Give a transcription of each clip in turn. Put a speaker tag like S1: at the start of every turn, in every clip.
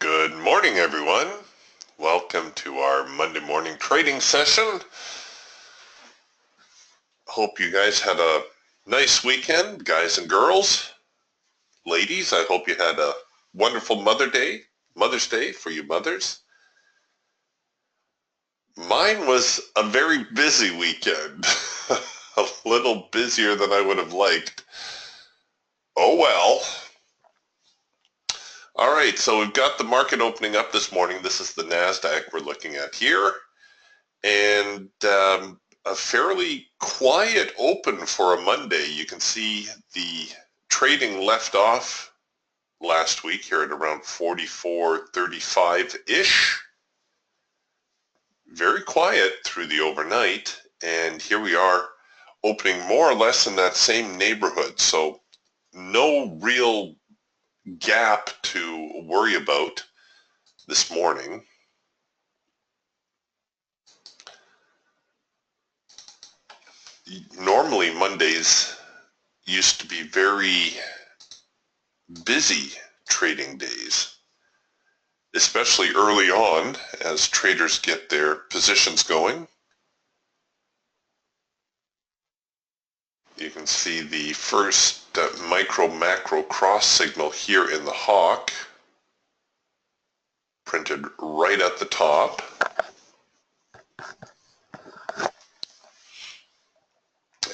S1: Good morning, everyone. Welcome to our Monday morning trading session. Hope you guys had a nice weekend, guys and girls. Ladies, I hope you had a wonderful Mother's Day for you mothers. Mine was a very busy weekend, a little busier than I would have liked. Oh well. All right, so we've got the market opening up this morning. This is the NASDAQ we're looking at here. And a fairly quiet open for a Monday. You can see the trading left off last week here at around 44.35-ish. Very quiet through the overnight. And here we are opening more or less in that same neighborhood. So no real gap to worry about this morning. Normally Mondays used to be very busy trading days, especially early on as traders get their positions going. You can see the first micro-macro cross signal here in the hawk, printed right at the top.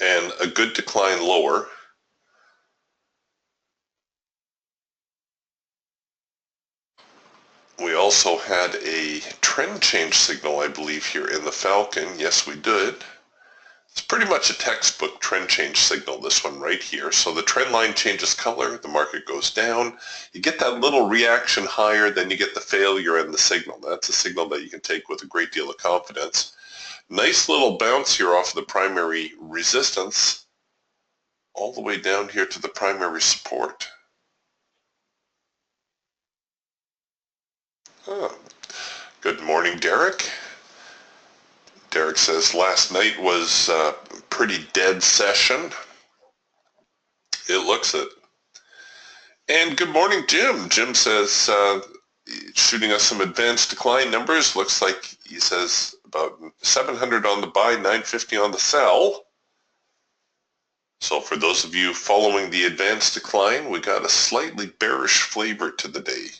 S1: And a good decline lower. We also had a trend change signal, I believe, here in the Falcon. Yes, we did. It's pretty much a textbook trend change signal, this one right here. So the trend line changes color, the market goes down. You get that little reaction higher, then you get the failure in the signal. That's a signal that you can take with a great deal of confidence. Nice little bounce here off of the primary resistance, all the way down here to the primary support. Oh. Good morning, Derek. Derek says last night was a pretty dead session. It looks it. And good morning, Jim. Jim says shooting us some advanced decline numbers. Looks like he says about 700 on the buy, 950 on the sell. So for those of you following the advanced decline, we got a slightly bearish flavor to the day.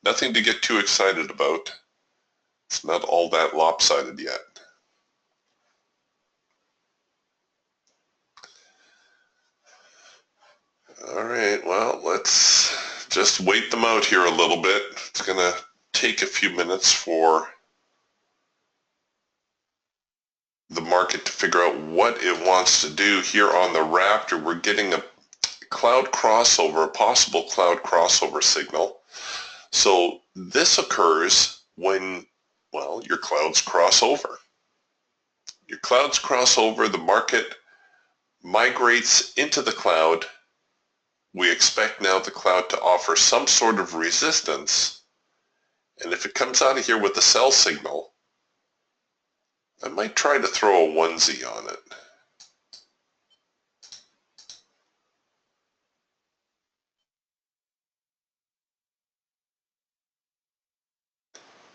S1: Nothing to get too excited about. It's not all that lopsided yet. All right, well, let's just wait them out here a little bit. It's going to take a few minutes for the market to figure out what it wants to do. Here on the Raptor, we're getting a cloud crossover, a possible cloud crossover signal. So this occurs when, well, your clouds cross over. Your clouds cross over, the market migrates into the cloud. We expect now the cloud to offer some sort of resistance. And if it comes out of here with a sell signal, I might try to throw a onesie on it.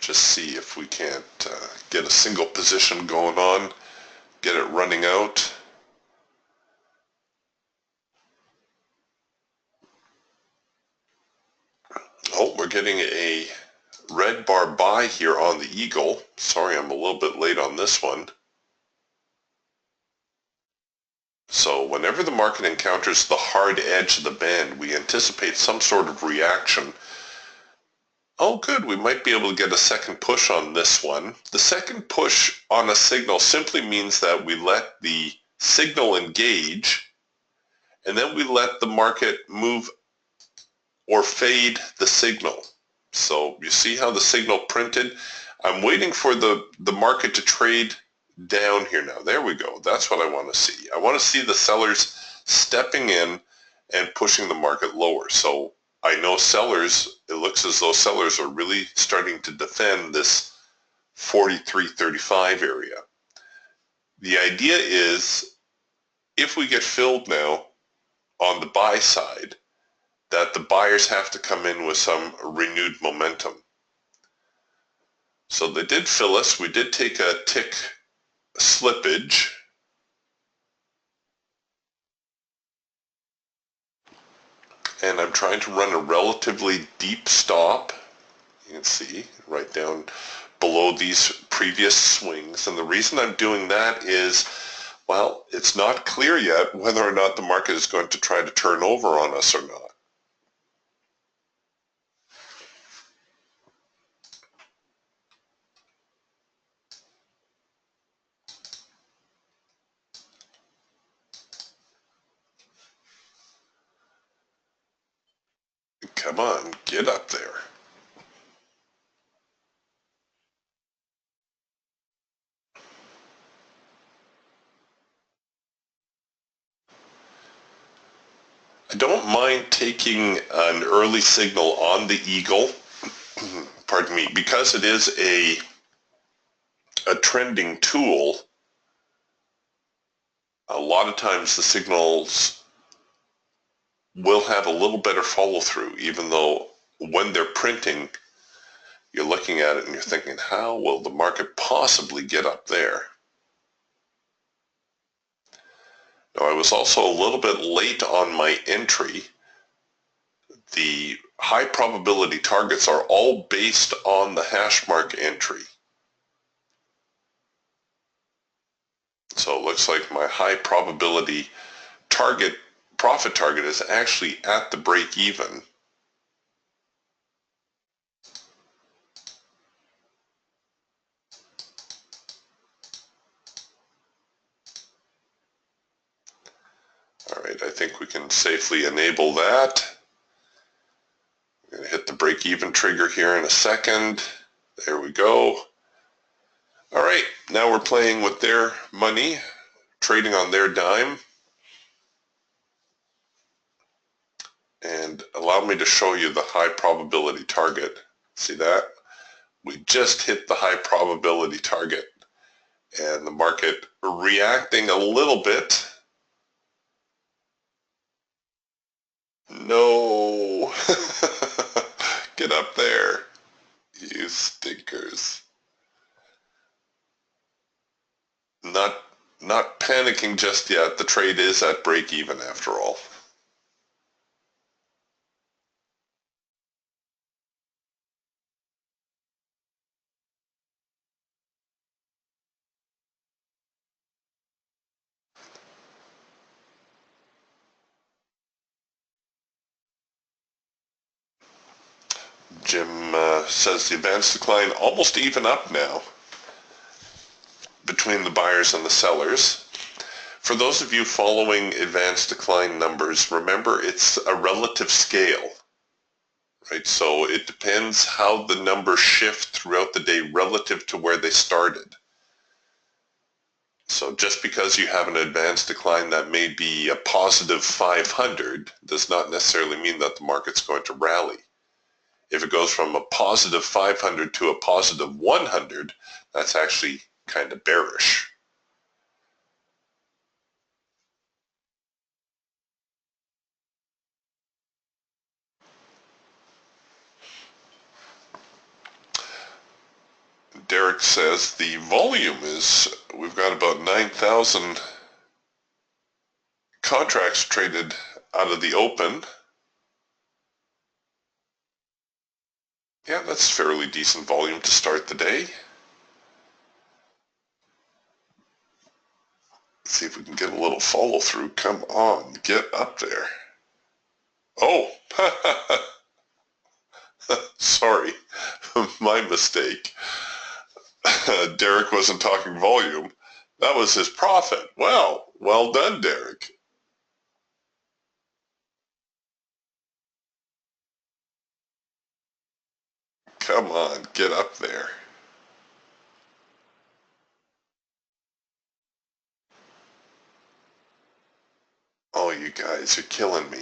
S1: Just see if we can't get a single position going on, get it running out. Oh, we're getting a red bar buy here on the Eagle. Sorry, I'm a little bit late on this one. So whenever the market encounters the hard edge of the band, we anticipate some sort of reaction. Oh, good, we might be able to get a second push on this one. The second push on a signal simply means that we let the signal engage, and then we let the market move or fade the signal. So you see how the signal printed? I'm waiting for the market to trade down here now. There we go. That's what I want to see. I want to see the sellers stepping in and pushing the market lower. So I know sellers, it looks as though sellers are really starting to defend this 43.35 area. The idea is if we get filled now on the buy side, that the buyers have to come in with some renewed momentum. So they did fill us. We did take a tick slippage. And I'm trying to run a relatively deep stop. You can see right down below these previous swings. And the reason I'm doing that is, well, it's not clear yet whether or not the market is going to try to turn over on us or not. Come on, get up there. I don't mind taking an early signal on the eagle, pardon me, because it is a trending tool. A lot of times the signals will have a little better follow through, even though when they're printing, you're looking at it and you're thinking, how will the market possibly get up there? Now, I was also a little bit late on my entry. The high probability targets are all based on the hash mark entry. So it looks like my high probability target, profit target, is actually at the break even. All right, I think we can safely enable that. I'm going to hit the break even trigger here in a second. There we go. All right, now we're playing with their money, trading on their dime. And allow me to show you the high probability target. See that? We just hit the high probability target. And the market reacting a little bit. No. Get up there, you stinkers. Not panicking just yet. The trade is at break even after all. Jim says the advanced decline almost even up now between the buyers and the sellers. For those of you following advanced decline numbers, remember it's a relative scale, right? So it depends how the numbers shift throughout the day relative to where they started. So just because you have an advanced decline that may be a positive 500 does not necessarily mean that the market's going to rally. If it goes from a positive 500 to a positive 100, that's actually kind of bearish. Derek says the volume is, we've got about 9,000 contracts traded out of the open. Yeah, that's fairly decent volume to start the day. Let's see if we can get a little follow through. Come on, get up there. Oh, sorry, my mistake. Derek wasn't talking volume. That was his profit. Well done, Derek. Come on, get up there. Oh, you guys are killing me.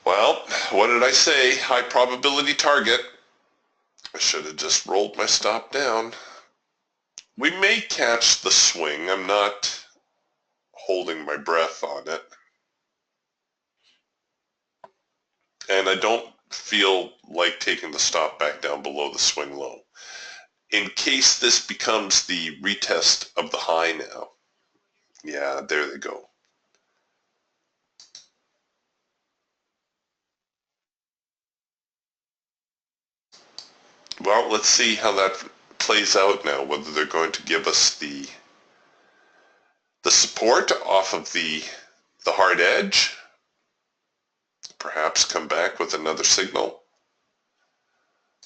S1: Well, what did I say? High probability target. I should have just rolled my stop down. We may catch the swing. I'm not holding my breath on it. and I don't feel like taking the stop back down below the swing low. In case this becomes the retest of the high now. Yeah, there they go. Well, let's see how that plays out now, whether they're going to give us the support off of the hard edge, perhaps come back with another signal.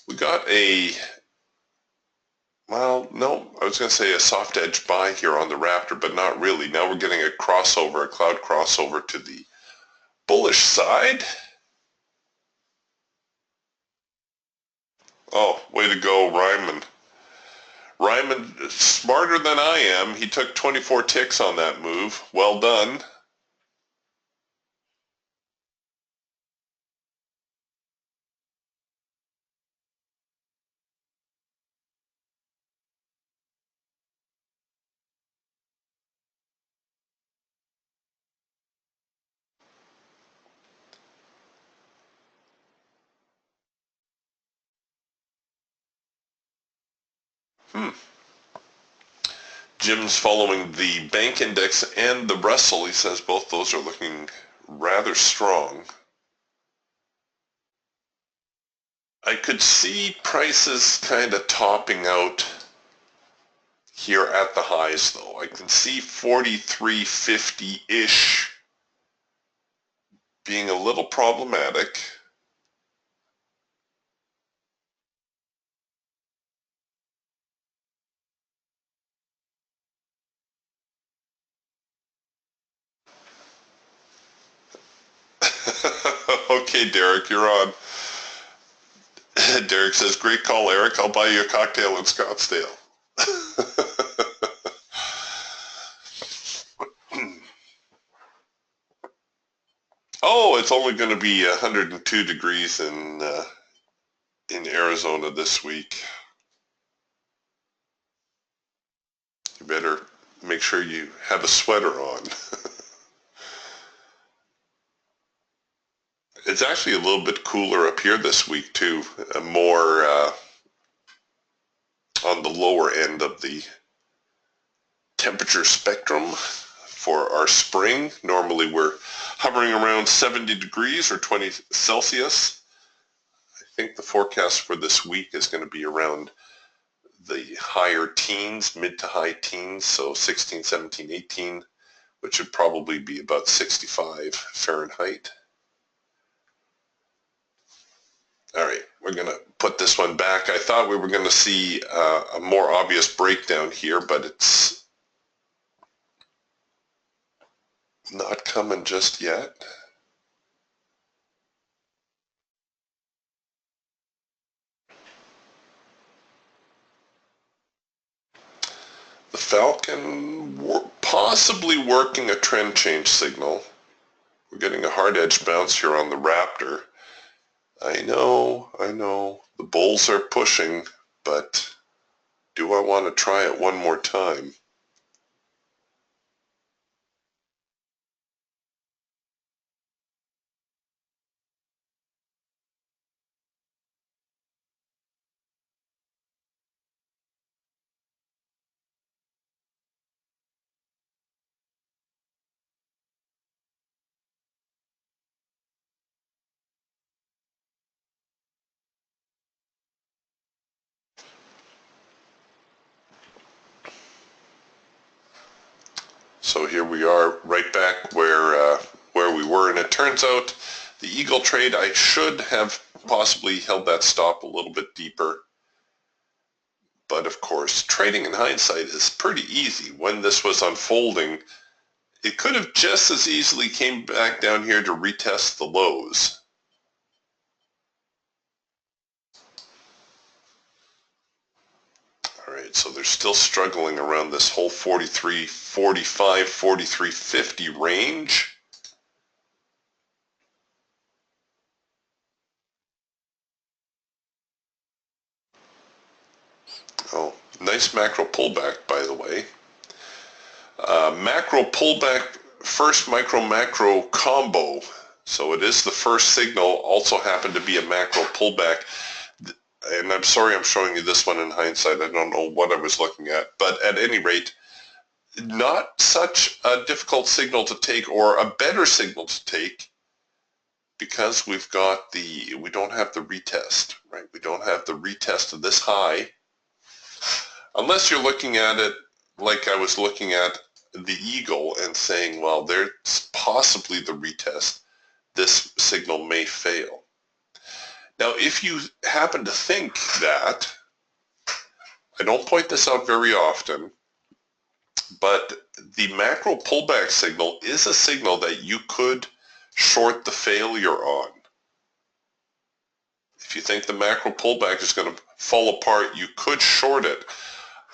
S1: We got a, well, no, I was going to say a soft edge buy here on the Raptor, but not really. Now we're getting a crossover, a cloud crossover to the bullish side. Oh, way to go, Ryman. Ryman, smarter than I am. He took 24 ticks on that move. Well done. Jim's following the bank index and the Russell. He says both those are looking rather strong. I could see prices kind of topping out here at the highs, though. I can see 43.50-ish being a little problematic. Okay, Derek, you're on. Derek says, great call, Eric. I'll buy you a cocktail in Scottsdale. Oh, it's only going to be 102 degrees in Arizona this week. You better make sure you have a sweater on. It's actually a little bit cooler up here this week too, more on the lower end of the temperature spectrum for our spring. Normally we're hovering around 70 degrees or 20 Celsius. I think the forecast for this week is going to be around the higher teens, mid to high teens, so 16, 17, 18, which would probably be about 65 Fahrenheit. All right, we're going to put this one back. I thought we were going to see a more obvious breakdown here, but it's not coming just yet. The Falcon possibly working a trend change signal. We're getting a hard edge bounce here on the Raptor. I know, the bulls are pushing, but do I want to try it one more time? So here we are right back where we were, and it turns out the Eagle trade, I should have possibly held that stop a little bit deeper. But of course, trading in hindsight is pretty easy. When this was unfolding, it could have just as easily came back down here to retest the lows. All right, so they're still struggling around this whole 43.45, 43.50 range. Oh, nice macro pullback, by the way. Macro pullback, first micro-macro combo So it is the first signal, also happened to be a macro pullback. And I'm sorry I'm showing you this one in hindsight. I don't know what I was looking at. But at any rate, not such a difficult signal to take, or a better signal to take, because we don't have the retest, right? We don't have the retest of this high. Unless you're looking at it like I was looking at the eagle and saying, well, there's possibly the retest. This signal may fail. Now, if you happen to think that, I don't point this out very often, but the macro pullback signal is a signal that you could short the failure on. If you think the macro pullback is going to fall apart, you could short it.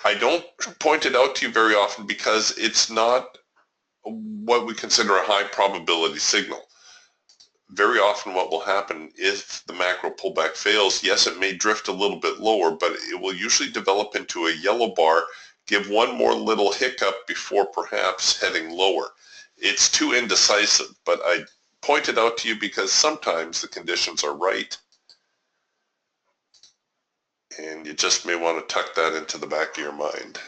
S1: I don't point it out to you very often because it's not what we consider a high probability signal. Very often what will happen if the macro pullback fails, yes, it may drift a little bit lower, but it will usually develop into a yellow bar, give one more little hiccup before perhaps heading lower. It's too indecisive, but I point it out to you because sometimes the conditions are right, and you just may want to tuck that into the back of your mind.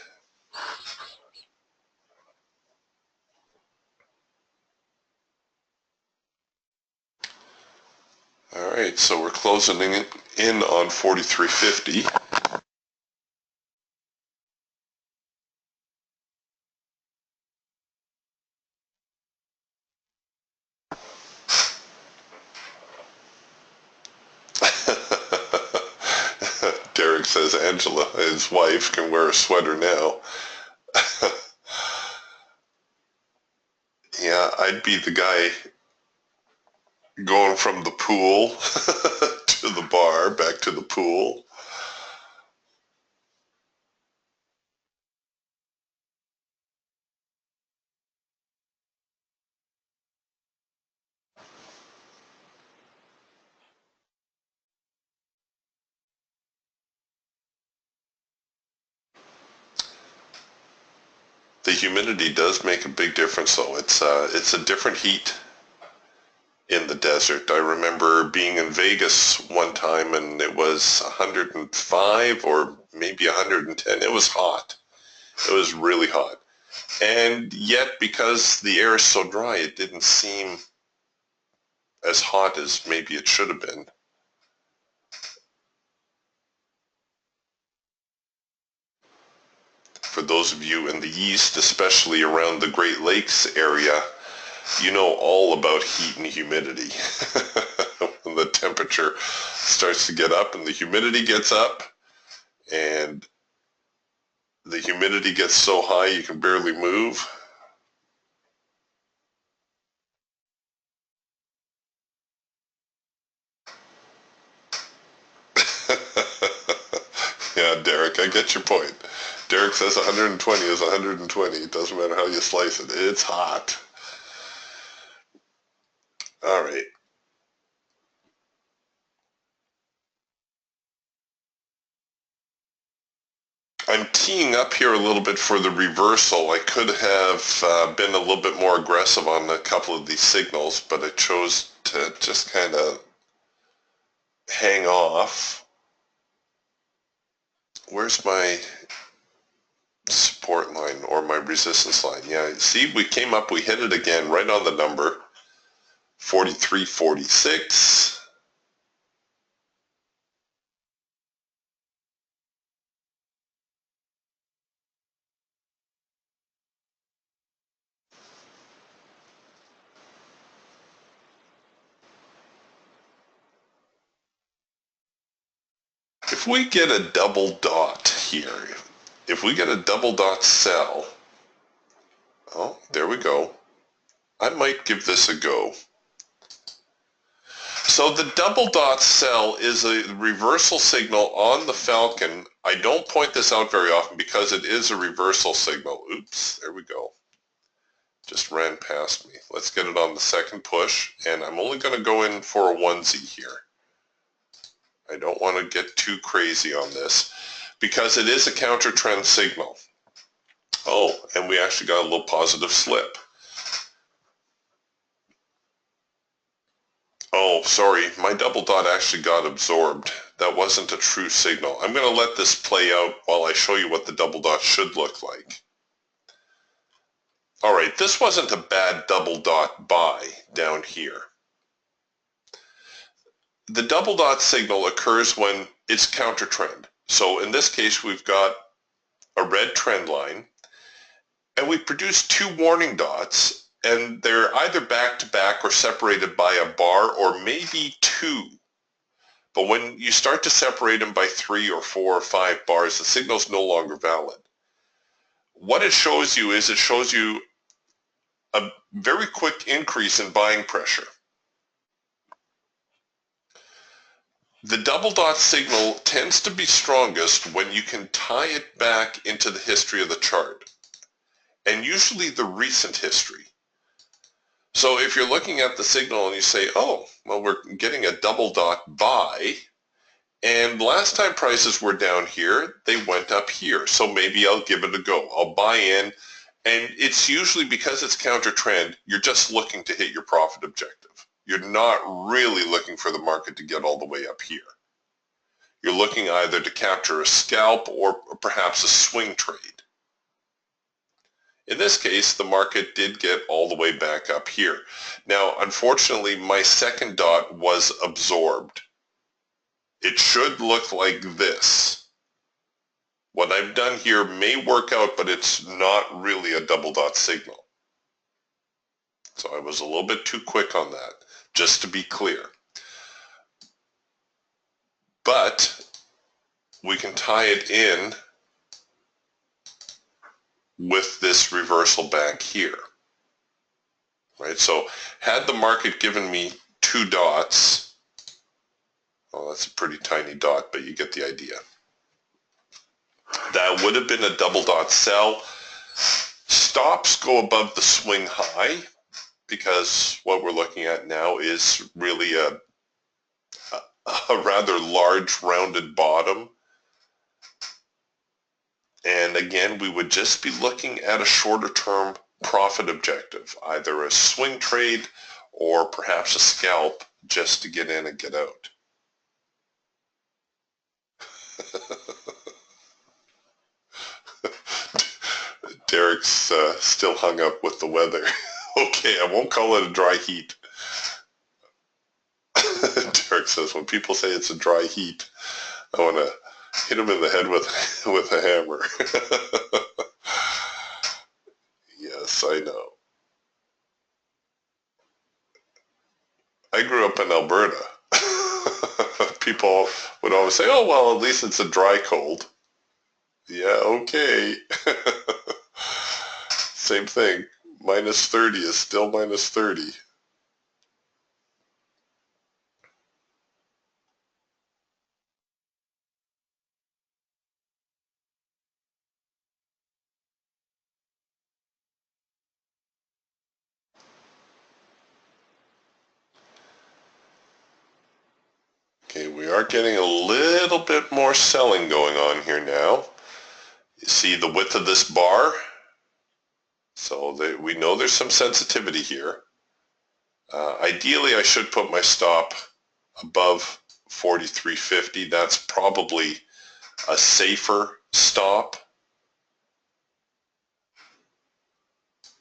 S1: All right, so we're closing in on 43.50. Derek says Angela, his wife, can wear a sweater now. Yeah, I'd be the guy going from the pool to the bar, back to the pool. The humidity does make a big difference, though. It's a different heat in the desert. I remember being in Vegas one time, and it was 105 or maybe 110. It was hot. It was really hot. And yet, because the air is so dry, it didn't seem as hot as maybe it should have been. For those of you in the east, especially around the Great Lakes area, you know all about heat and humidity. When the temperature starts to get up and the humidity gets up, and the humidity gets so high you can barely move. Yeah, Derek, I get your point. Derek says 120 is 120. It doesn't matter how you slice it. It's hot. All right. I'm teeing up here a little bit for the reversal. I could have been a little bit more aggressive on a couple of these signals, but I chose to just kind of hang off. Where's my support line or my resistance line? Yeah, see, we came up, we hit it again right on the number, 43.46. If we get a double dot here, if we get a double dot sell, oh, there we go. I might give this a go. So the double dot sell is a reversal signal on the Falcon. I don't point this out very often because it is a reversal signal. Oops, there we go. Just ran past me. Let's get it on the second push, and I'm only going to go in for a onesie here. I don't want to get too crazy on this because it is a counter trend signal. Oh, and we actually got a little positive slip. Oh, sorry, my double dot actually got absorbed. That wasn't a true signal. I'm going to let this play out while I show you what the double dot should look like. All right, this wasn't a bad double dot buy down here. The double dot signal occurs when it's counter trend. So in this case, we've got a red trend line, and we produce two warning dots, and they're either back to back or separated by a bar or maybe two. But when you start to separate them by 3 or 4 or 5 bars, the signal's no longer valid. What it shows you is it shows you a very quick increase in buying pressure. The double dot signal tends to be strongest when you can tie it back into the history of the chart, and usually the recent history. So if you're looking at the signal and you say, oh, well, we're getting a double dot buy, and last time prices were down here, they went up here. So maybe I'll give it a go. I'll buy in. And it's usually because it's counter trend, you're just looking to hit your profit objective. You're not really looking for the market to get all the way up here. You're looking either to capture a scalp or perhaps a swing trade. In this case, the market did get all the way back up here. Now, unfortunately, my second dot was absorbed. It should look like this. What I've done here may work out, but it's not really a double dot signal. So I was a little bit too quick on that, just to be clear. But we can tie it in with this reversal back here. Right? So had the market given me two dots, well, that's a pretty tiny dot, but you get the idea. That would have been a double dot sell. Stops go above the swing high because what we're looking at now is really a rather large rounded bottom. And again, we would just be looking at a shorter term profit objective, either a swing trade or perhaps a scalp just to get in and get out. Derek's still hung up with the weather. Okay, I won't call it a dry heat. Derek says, when people say it's a dry heat, I want to hit him in the head with a hammer. Yes, I know. I grew up in Alberta. People would always say, oh, well, at least it's a dry cold. Yeah, okay. Same thing. Minus 30 is still minus 30. Okay, we are getting a little bit more selling going on here now. You see the width of this bar? So we know there's some sensitivity here. Ideally, I should put my stop above 43.50. That's probably a safer stop.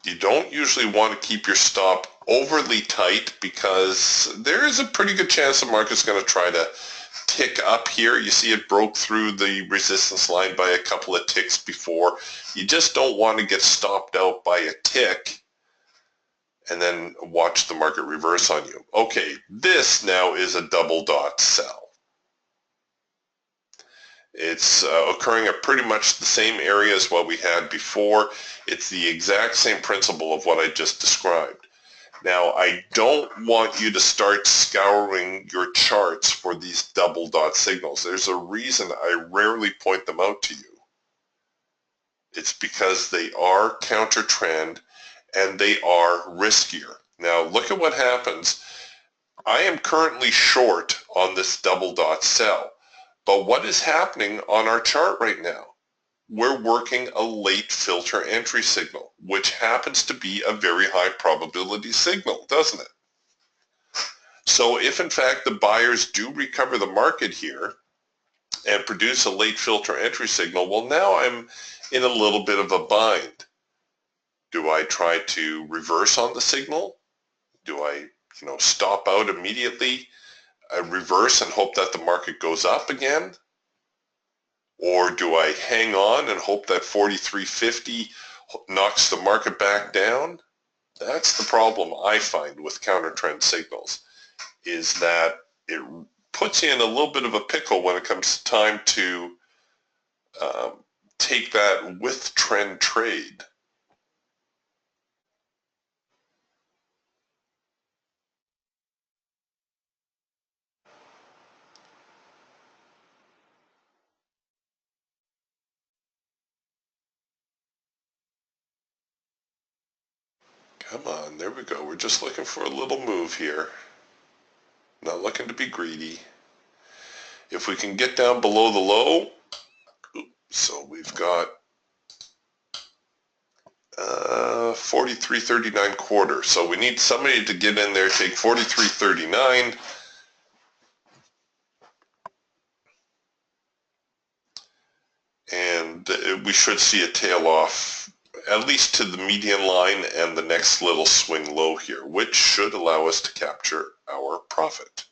S1: You don't usually want to keep your stop overly tight because there is a pretty good chance the market's going to try to tick up here. You see it broke through the resistance line by a couple of ticks before. You just don't want to get stopped out by a tick and then watch the market reverse on you. Okay, this now is a double dot sell. It's occurring at pretty much the same area as what we had before. It's the exact same principle of what I just described. Now, I don't want you to start scouring your charts for these double dot signals. There's a reason I rarely point them out to you. It's because they are counter trend and they are riskier. Now, look at what happens. I am currently short on this double dot sell. But what is happening on our chart right now? We're working a late filter entry signal, which happens to be a very high probability signal, doesn't it? So if in fact the buyers do recover the market here and produce a late filter entry signal, well, now I'm in a little bit of a bind. Do I try to reverse on the signal? Do I, stop out immediately, reverse and hope that the market goes up again? Or do I hang on and hope that 43.50 knocks the market back down? That's the problem I find with counter trend signals, is that it puts you in a little bit of a pickle when it comes time to take that with trend trade. Come on, there we go. We're just looking for a little move here. Not looking to be greedy. If we can get down below the low, so we've got 43.39 quarter. So we need somebody to get in there, take 43.39, and we should see a tail off at least to the median line and the next little swing low here, which should allow us to capture our profit.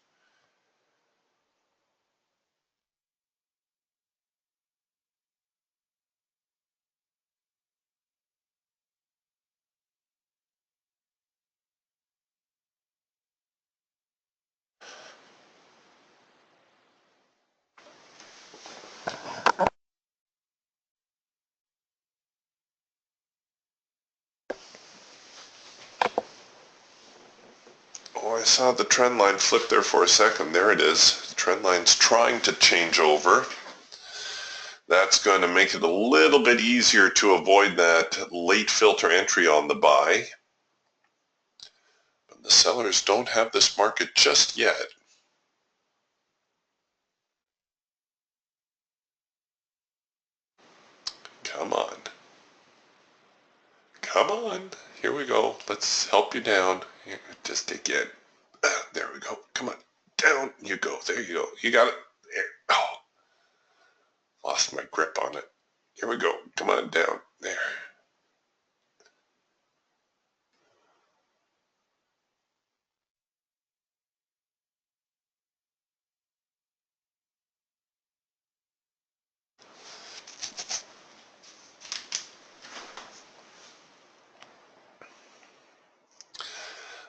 S1: Oh, I saw the trend line flip there for a second. There it is. Trend line's trying to change over. That's going to make it a little bit easier to avoid that late filter entry on the buy. But the sellers don't have this market just yet. Come on. Come on. Here we go. Let's help you down. Here, just again. There we go. Come on. Down you go. There you go. You got it. There. Oh, lost my grip on it. Here we go. Come on down. There.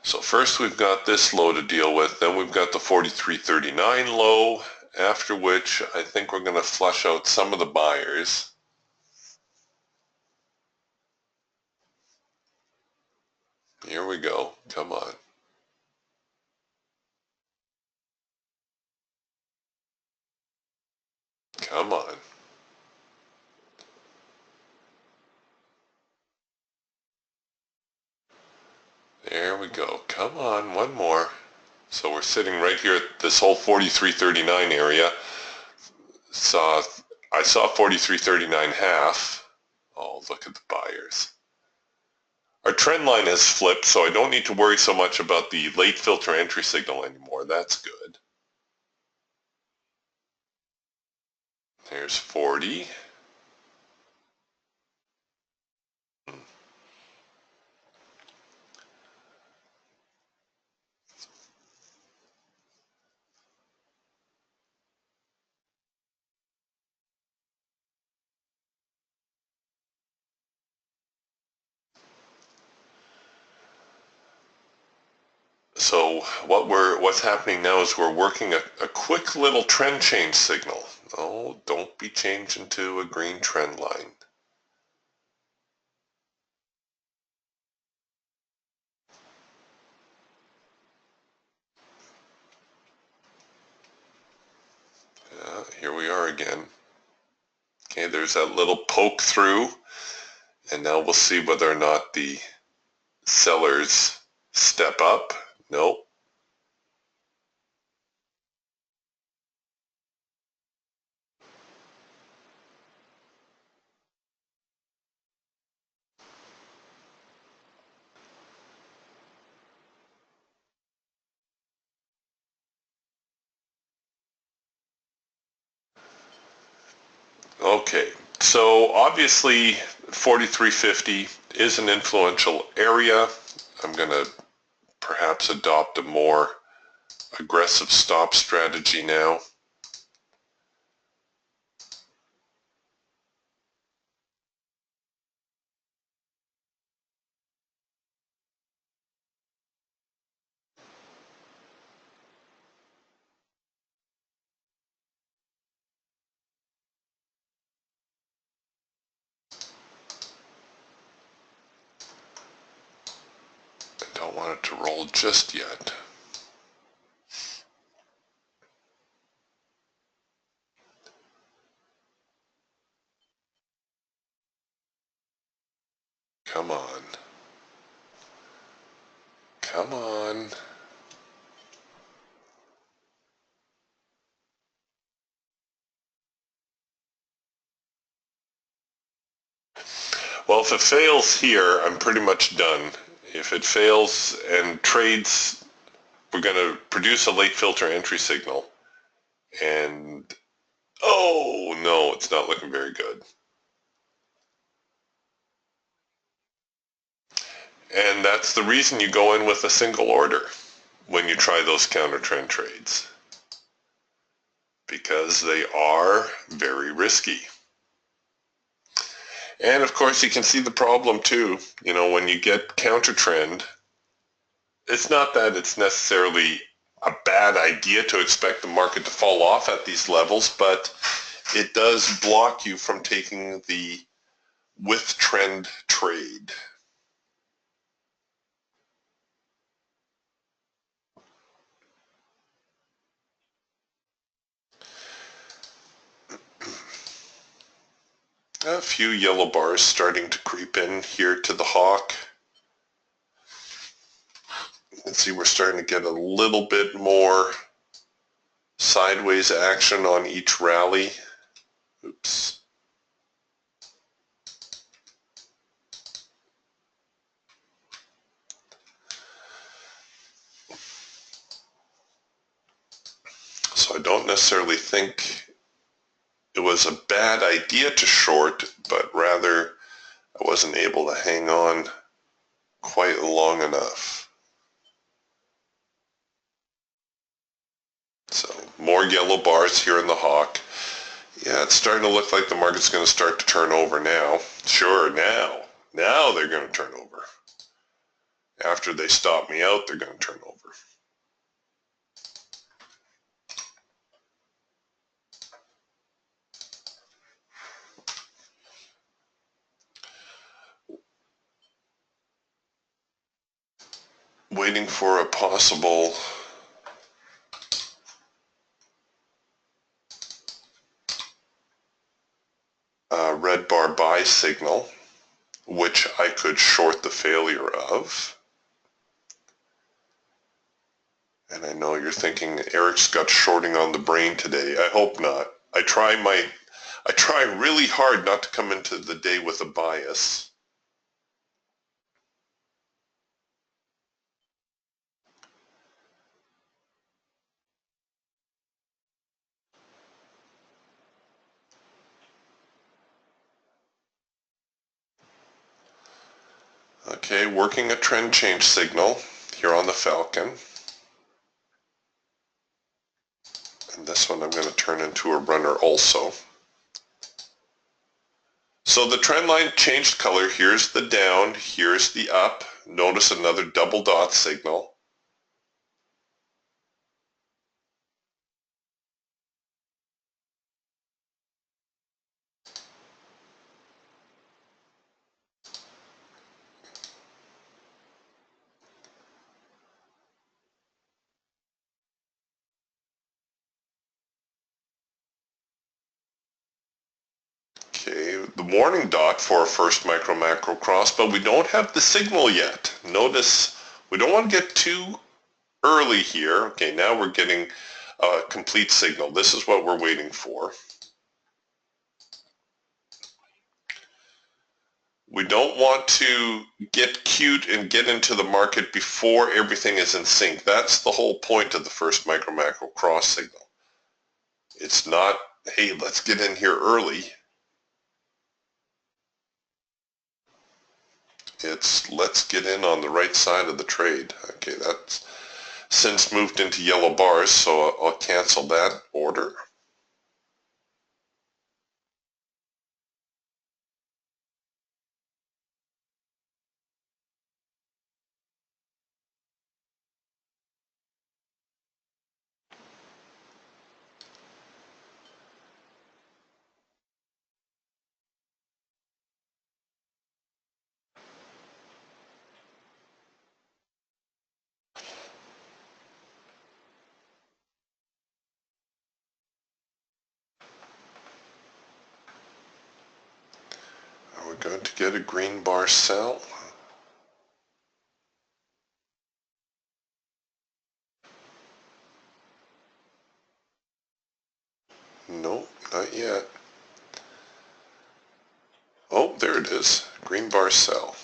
S1: So first we've got this low to deal with, then we've got the 43.39 low, after which I think we're going to flush out some of the buyers. Here we go. Come on. Come on. There we go. Come on, one more. So we're sitting right here at this whole 43.39 area. I saw 43.39 half. Oh, look at the buyers. Our trend line has flipped, so I don't need to worry so much about the late filter entry signal anymore. That's good. There's 40. So what's happening now is we're working a quick little trend change signal. Oh, don't be changing to a green trend line. Here we are again. Okay, there's that little poke through, and now we'll see whether or not the sellers step up. Nope. Okay, so obviously 4350 is an influential area. I'm going to perhaps adopt a more aggressive stop strategy now. I don't want it to roll just yet. Come on. Come on. Well, if it fails here, I'm pretty much done. If it fails and trades, we're going to produce a late filter entry signal. And, oh, no, it's not looking very good. And that's the reason you go in with a single order when you try those counter trend trades, because they are very risky. And of course you can see the problem too, you know, when you get counter trend, it's not that it's necessarily a bad idea to expect the market to fall off at these levels, but it does block you from taking the with trend trade. A few yellow bars starting to creep in here to the hawk. You can see we're starting to get a little bit more sideways action on each rally. Oops. So I don't necessarily think it was a bad idea to short, but rather I wasn't able to hang on quite long enough. So more yellow bars here in the hawk. Yeah, it's starting to look like the market's going to start to turn over now. Sure, now they're going to turn over. After they stop me out, they're going to turn over. Waiting for a possible red bar buy signal, which I could short the failure of. And I know you're thinking, Eric's got shorting on the brain today. I hope not. I try really hard not to come into the day with a bias. Okay, working a trend change signal here on the Falcon. And this one I'm going to turn into a runner also. So the trend line changed color. Here's the down, here's the up. Notice another double dot signal. Okay, the warning dot for a first micro macro cross, but we don't have the signal yet. Notice we don't want to get too early here. Okay, now we're getting a complete signal. This is what we're waiting for. We don't want to get cute and get into the market before everything is in sync. That's the whole point of the first micro macro cross signal. It's not, hey, let's get in here early. It's let's get in on the right side of the trade. Okay, that's since moved into yellow bars, so I'll cancel that order. Are we going to get a green bar sell? Nope, not yet. Oh, there it is. Green bar sell.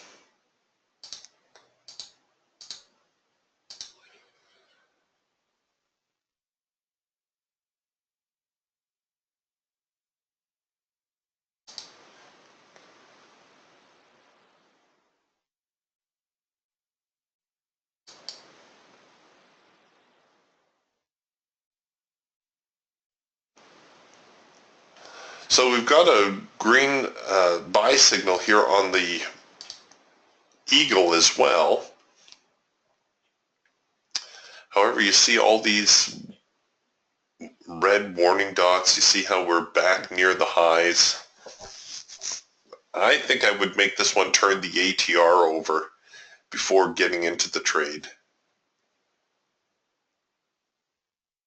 S1: So we've got a green buy signal here on the eagle as well. However, you see all these red warning dots. You see how we're back near the highs. I think I would make this one turn the ATR over before getting into the trade,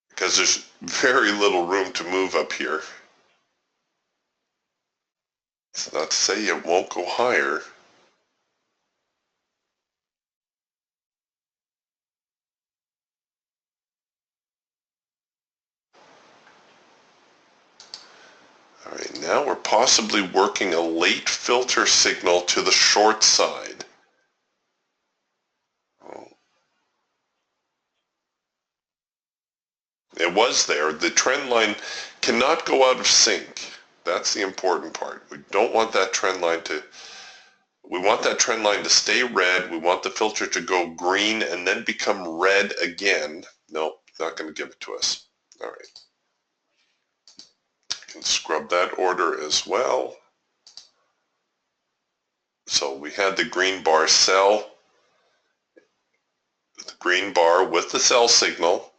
S1: because there's very little room to move up here. It's not to say it won't go higher. All right, now we're possibly working a late filter signal to the short side. Oh, it was there. The trend line cannot go out of sync. That's the important part. We don't want that trend line to, we want that trend line to stay red. We want the filter to go green and then become red again. Nope, not going to give it to us. All right. Can scrub that order as well. So we had the green bar sell, the green bar with the sell signal.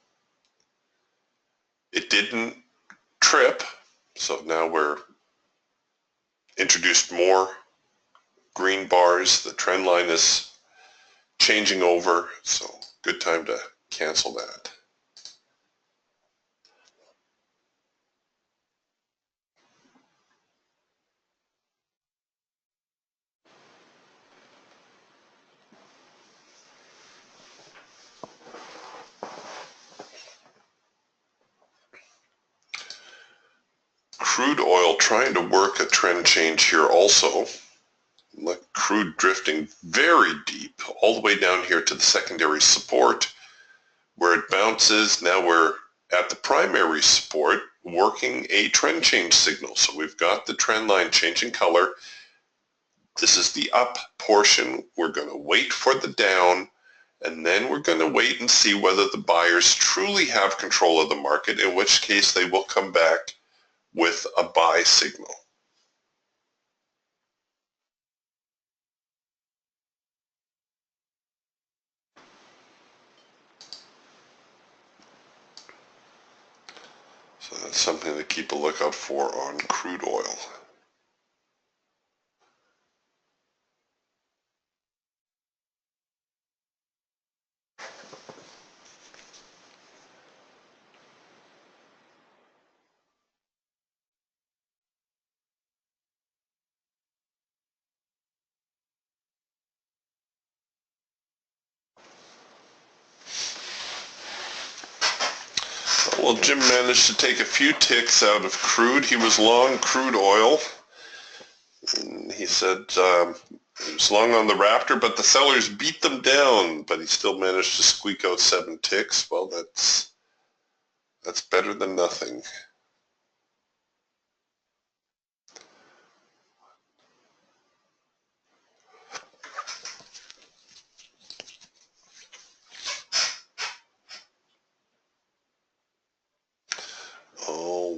S1: It didn't trip, so now we're introduced more green bars. The trend line is changing over, so good time to cancel that. Crude oil trying to work a trend change here also. Like crude drifting very deep all the way down here to the secondary support where it bounces. Now we're at the primary support working a trend change signal. So we've got the trend line changing color. This is the up portion. We're going to wait for the down, and then we're going to wait and see whether the buyers truly have control of the market, in which case they will come back with a buy signal. So that's something to keep a lookout for on crude oil. Well, Jim managed to take a few ticks out of crude. He was long crude oil. And he said he was long on the Raptor, but the sellers beat them down. But he still managed to squeak out 7 ticks. Well, that's better than nothing.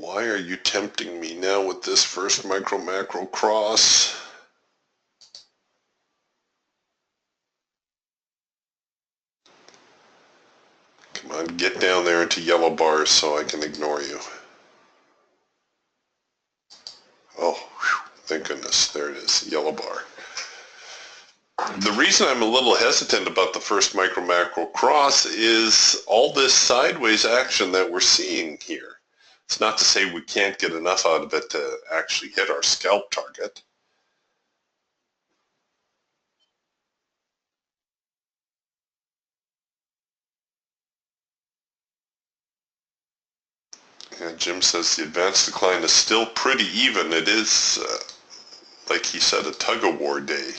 S1: Why are you tempting me now with this first micro-macro cross? Come on, get down there into yellow bars so I can ignore you. Oh, whew, thank goodness. There it is, yellow bar. The reason I'm a little hesitant about the first micro-macro cross is all this sideways action that we're seeing here. It's not to say we can't get enough out of it to actually hit our scalp target. Yeah, Jim says the advanced decline is still pretty even. It is, like he said, a tug-of-war day.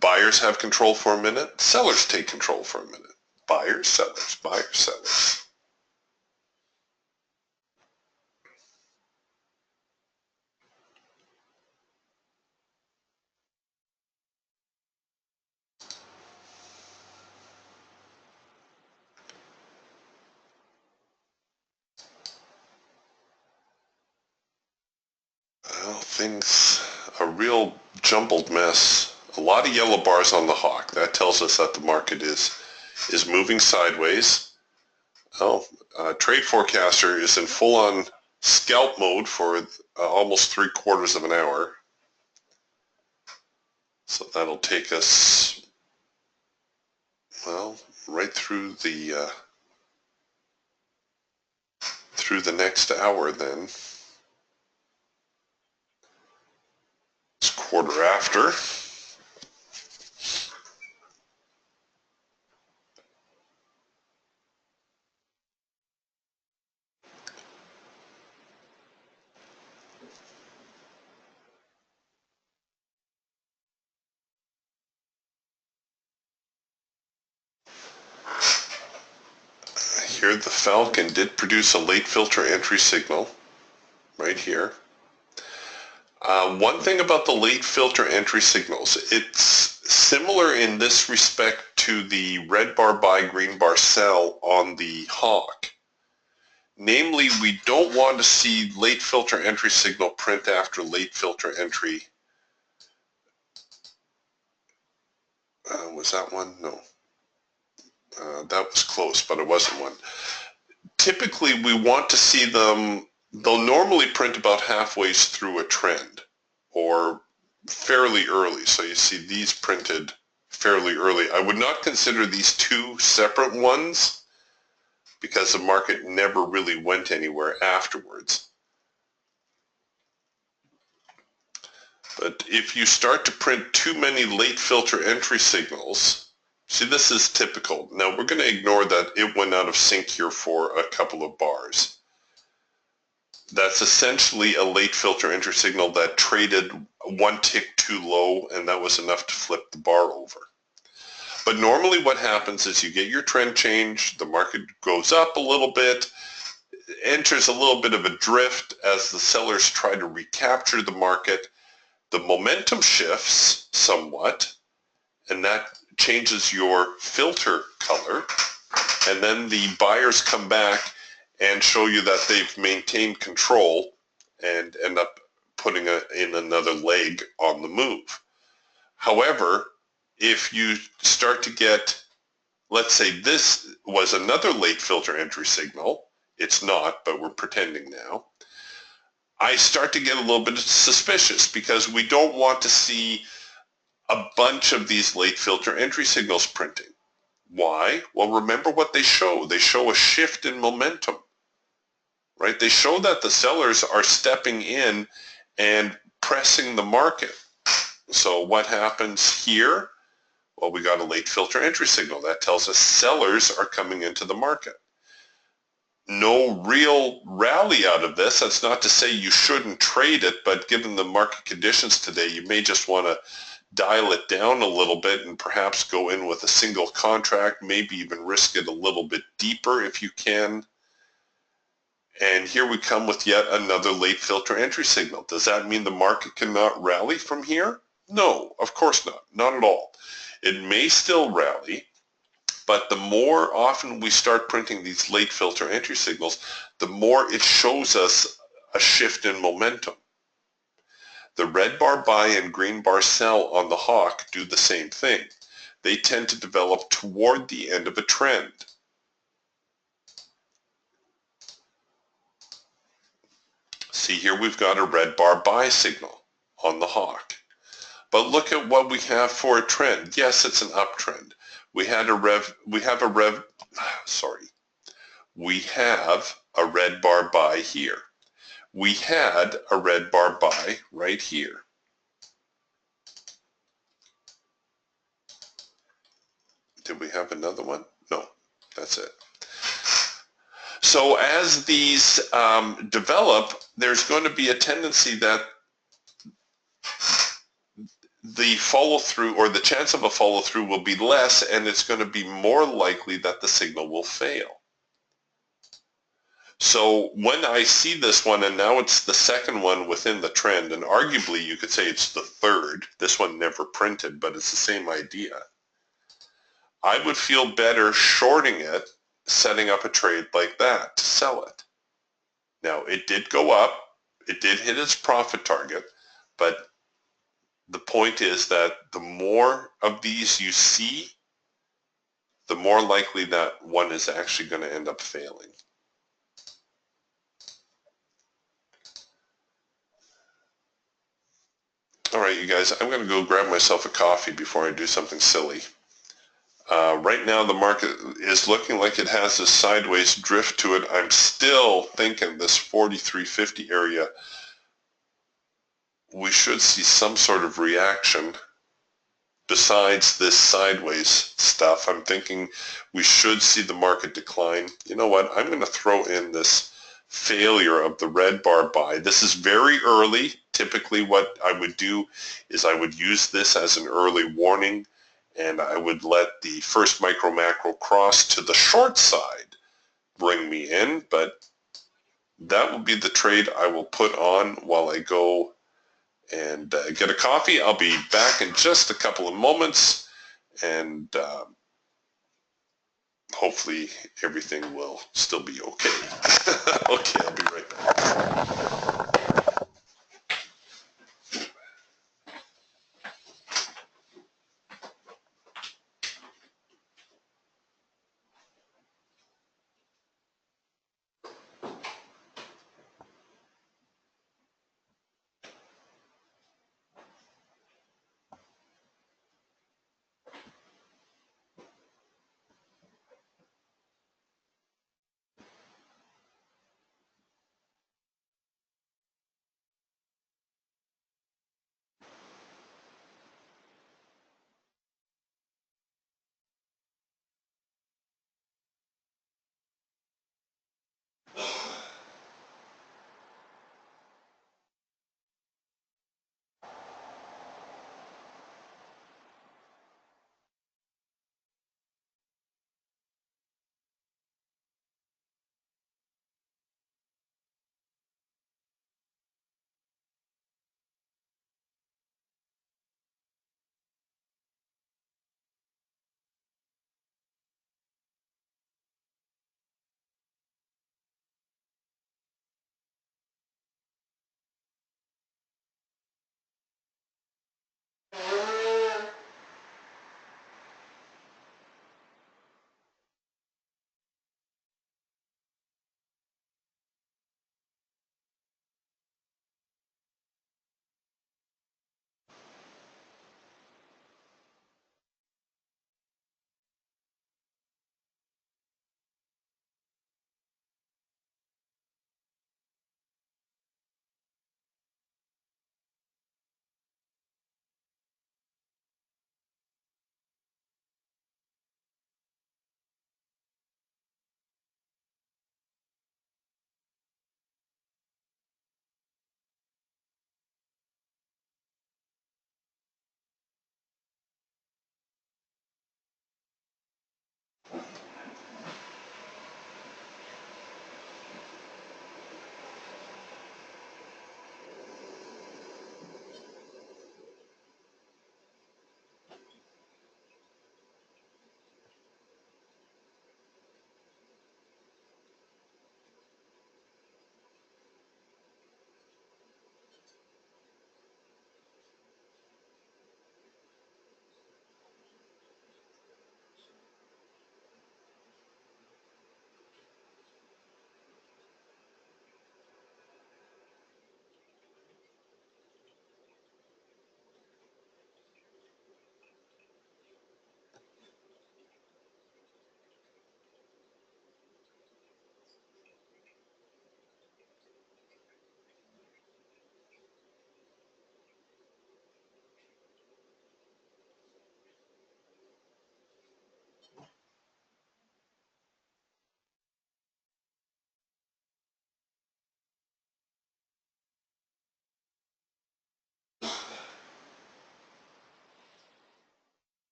S1: Buyers have control for a minute. Sellers take control for a minute. Buyers, sellers, buyers, sellers. Well, things, a real jumbled mess. A lot of yellow bars on the hawk. That tells us that the market is moving sideways. Oh, Trade Forecaster is in full-on scalp mode for almost 3/4 of an hour. So that'll take us, well, right through the next hour then. It's 1/4 after. Here the Falcon did produce a late filter entry signal right here. One thing about the late filter entry signals, it's similar in this respect to the red bar buy, green bar sell on the hawk. Namely, we don't want to see late filter entry signal print after late filter entry. Was that one? No. That was close, but it wasn't one. Typically, we want to see them, they'll normally print about halfway through a trend or fairly early. So you see these printed fairly early. I would not consider these two separate ones because the market never really went anywhere afterwards. But if you start to print too many late filter entry signals, see, this is typical. Now, we're going to ignore that it went out of sync here for a couple of bars. That's essentially a late filter entry signal that traded one tick too low, and that was enough to flip the bar over. But normally what happens is you get your trend change, the market goes up a little bit, enters a little bit of a drift as the sellers try to recapture the market. The momentum shifts somewhat, and that changes your filter color, and then the buyers come back and show you that they've maintained control and end up putting in another leg on the move. However, if you start to get, let's say this was another late filter entry signal, it's not, but we're pretending now, I start to get a little bit suspicious because we don't want to see a bunch of these late filter entry signals printing. Why? Well, remember what they show. They show a shift in momentum, right? They show that the sellers are stepping in and pressing the market. So what happens here? Well, we got a late filter entry signal. That tells us sellers are coming into the market. No real rally out of this. That's not to say you shouldn't trade it, but given the market conditions today, you may just want to dial it down a little bit and perhaps go in with a single contract, maybe even risk it a little bit deeper if you can. And here we come with yet another late filter entry signal. Does that mean the market cannot rally from here? No, of course not. Not at all. It may still rally. But the more often we start printing these late filter entry signals, the more it shows us a shift in momentum. The red bar buy and green bar sell on the hawk do the same thing. They tend to develop toward the end of a trend. See, here we've got a red bar buy signal on the hawk. But look at what we have for a trend. Yes, it's an uptrend. We have a red bar buy here. We had a red bar buy right here. Did we have another one? No, that's it. So as these develop, there's going to be a tendency that the follow-through or the chance of a follow-through will be less, and it's going to be more likely that the signal will fail. So when I see this one, and now it's the second one within the trend, and arguably you could say it's the third. This one never printed, but it's the same idea. I would feel better shorting it, setting up a trade like that to sell it. Now, it did go up. It did hit its profit target, but the point is that the more of these you see, the more likely that one is actually going to end up failing. All right, you guys, I'm going to go grab myself a coffee before I do something silly. Right now, the market is looking like it has a sideways drift to it. I'm still thinking this 43.50 area, we should see some sort of reaction besides this sideways stuff. I'm thinking we should see the market decline. You know what? I'm going to throw in this failure of the red bar buy. This is very early. Typically what I would do is I would use this as an early warning, and I would let the first micro macro cross to the short side bring me in, but that will be the trade I will put on while I go and get a coffee. I'll be back in just a couple of moments, and hopefully everything will still be okay. Okay, I'll be right back.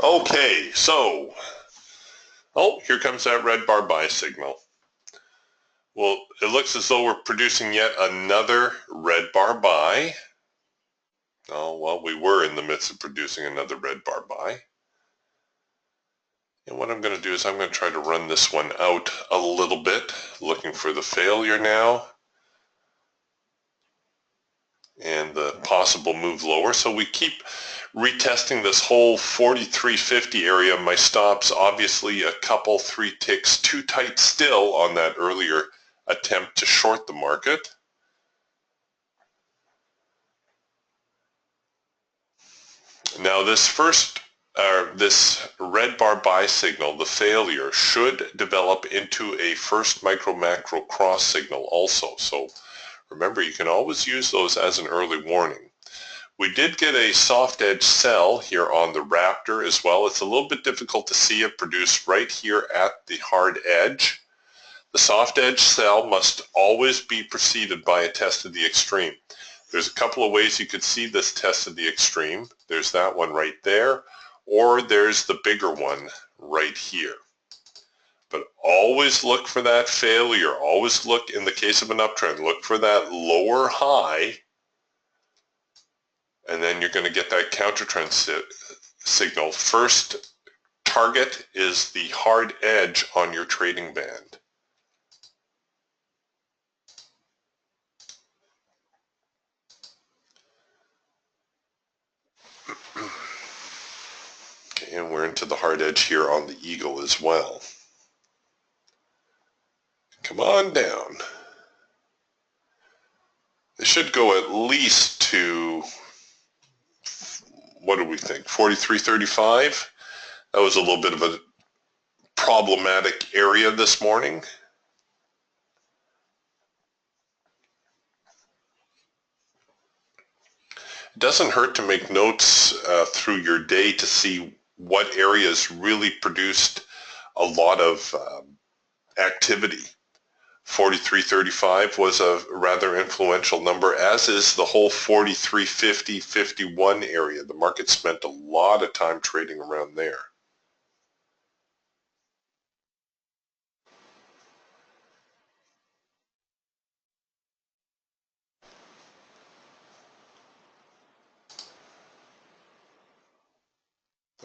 S1: Okay, so, oh, here comes that red bar buy signal. Well, it looks as though we're producing yet another red bar buy. Oh, well, we were in the midst of producing another red bar buy. And what I'm going to do is I'm going to try to run this one out a little bit, looking for the failure now and the possible move lower. So we keep retesting this whole 43.50 area. My stops, obviously a couple, 3 ticks too tight still on that earlier attempt to short the market. Now this red bar buy signal, the failure, should develop into a first micro macro cross signal also. So remember, you can always use those as an early warning. We did get a soft edge sell here on the Raptor as well. It's a little bit difficult to see it produced right here at the hard edge. The soft edge sell must always be preceded by a test of the extreme. There's a couple of ways you could see this test of the extreme. There's that one right there, or there's the bigger one right here. But always look for that failure. Always look, in the case of an uptrend, look for that lower high, and then you're going to get that counter trend signal. First target is the hard edge on your trading band. Okay, and we're into the hard edge here on the eagle as well. Come on down. It should go at least to, what do we think, 43.35? That was a little bit of a problematic area this morning. It doesn't hurt to make notes through your day to see what areas really produced a lot of activity. 43.35 was a rather influential number, as is the whole 43.50, 51 area. The market spent a lot of time trading around there.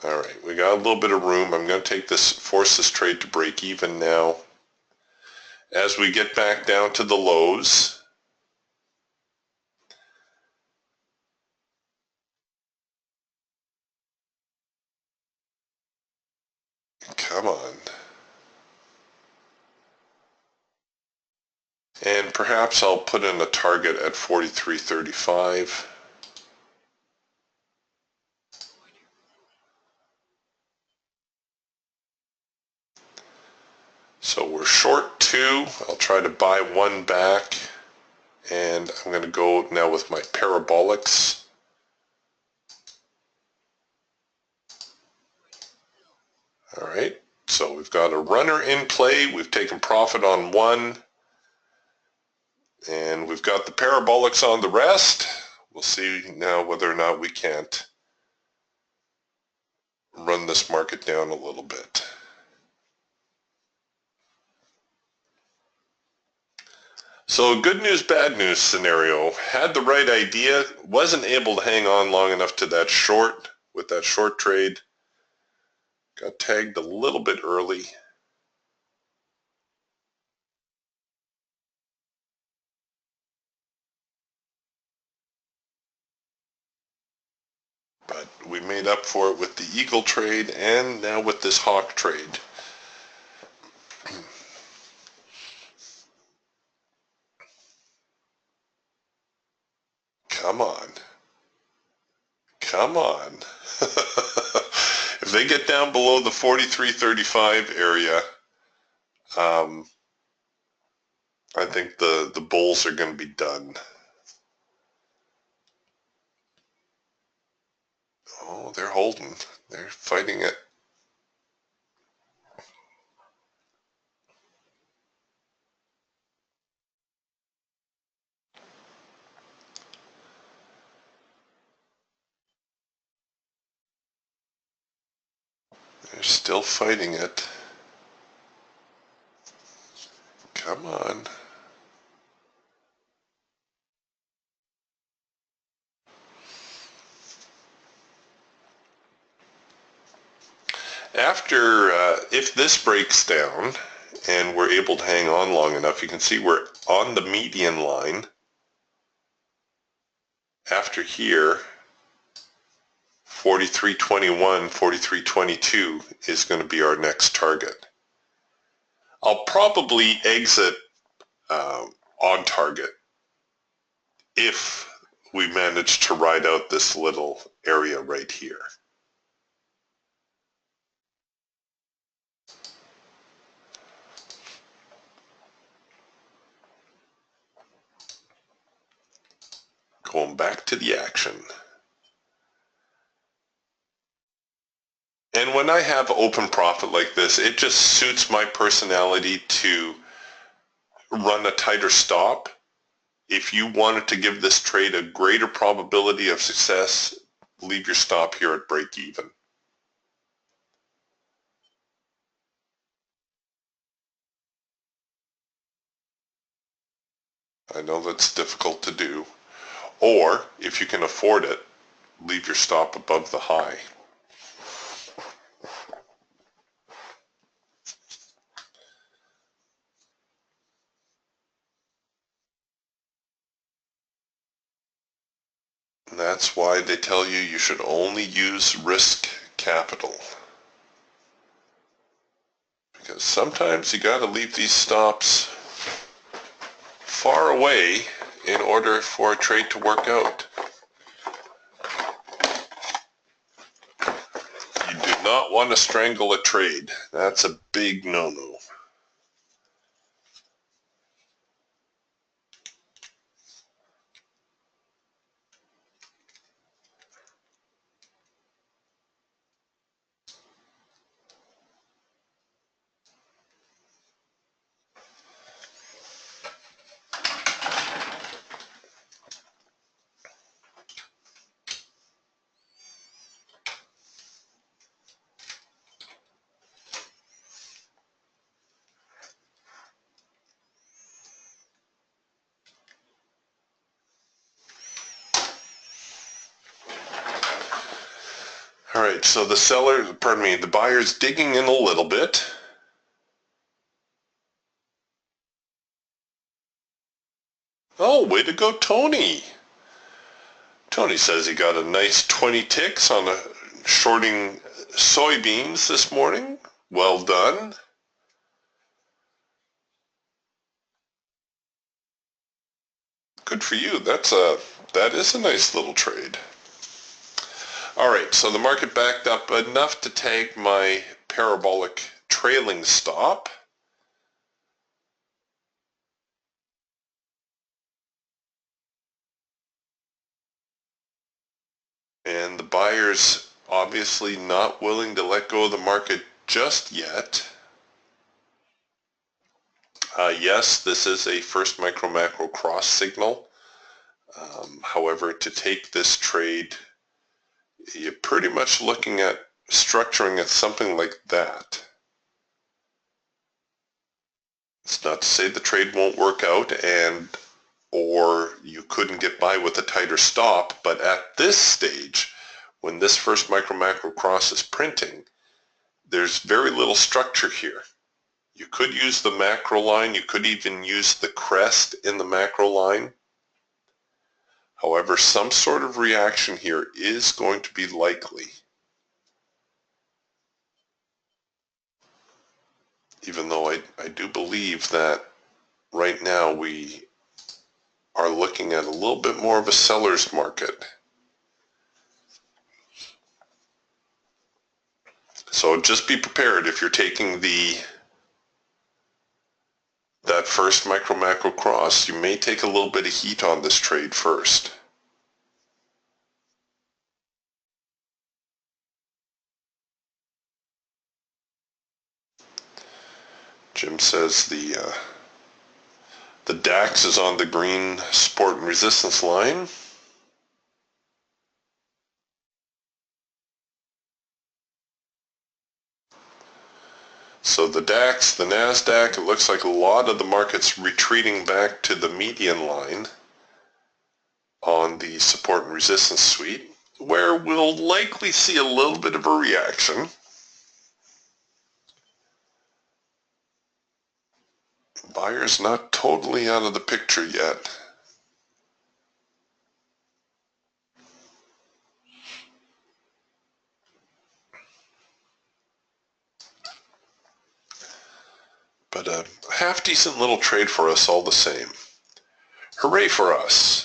S1: All right, we got a little bit of room. I'm going to force this trade to break even now. As we get back down to the lows, come on. And perhaps I'll put in a target at 43.35. So we're short 2. I'll try to buy 1 back. And I'm going to go now with my parabolics. All right, so we've got a runner in play. We've taken profit on 1. And we've got the parabolics on the rest. We'll see now whether or not we can't run this market down a little bit. So good news, bad news scenario. Had the right idea, wasn't able to hang on long enough to that short with that short trade. Got tagged a little bit early. But we made up for it with the eagle trade and now with this hawk trade. Come on. Come on. If they get down below the 43.35 area, I think the bulls are going to be done. Oh, they're holding. They're fighting it. They're still fighting it. Come on. After, if this breaks down and we're able to hang on long enough, you can see we're on the median line. After here, 43.21, 43.22 is going to be our next target. I'll probably exit on target if we manage to ride out this little area right here. Going back to the action. And when I have open profit like this, it just suits my personality to run a tighter stop. If you wanted to give this trade a greater probability of success, leave your stop here at break even. I know that's difficult to do. Or, if you can afford it, leave your stop above the high. And that's why they tell you you should only use risk capital. Because sometimes you got to leave these stops far away in order for a trade to work out. You do not want to strangle a trade. That's a big no-no. All right, so the buyer's digging in a little bit. Oh, way to go, Tony. Tony says he got a nice 20 ticks on shorting soybeans this morning. Well done. Good for you. That is a nice little trade. All right, so the market backed up enough to tag my parabolic trailing stop. And the buyer's obviously not willing to let go of the market just yet. Yes, this is a first micro-macro cross signal. However, to take this trade, you're pretty much looking at structuring it something like that. It's not to say the trade won't work out or you couldn't get by with a tighter stop, but at this stage, when this first micro-macro cross is printing, there's very little structure here. You could use the macro line, you could even use the crest in the macro line. However, some sort of reaction here is going to be likely. Even though I do believe that right now we are looking at a little bit more of a seller's market. So just be prepared if you're taking that first micro-macro cross, you may take a little bit of heat on this trade first. Jim says the DAX is on the green support and resistance line. So the DAX, the NASDAQ, it looks like a lot of the market's retreating back to the median line on the support and resistance suite, where we'll likely see a little bit of a reaction. Buyer's not totally out of the picture yet. But a half-decent little trade for us all the same. Hooray for us!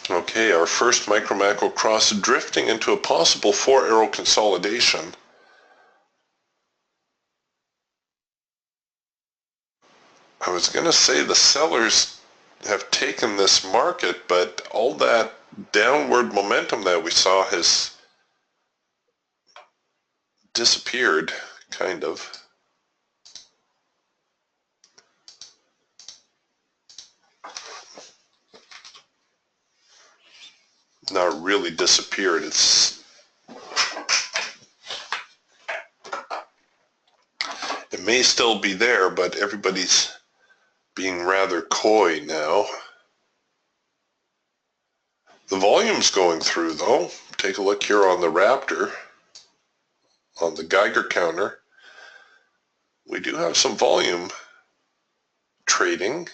S1: Okay, our first micro-macro cross drifting into a possible 4-arrow consolidation. I was going to say the sellers have taken this market, but all that downward momentum that we saw has disappeared, kind of. Not really disappeared. It may still be there, but everybody's being rather coy now. The volume's going through, though. Take a look here on the Raptor, on the Geiger counter. We do have some volume trading.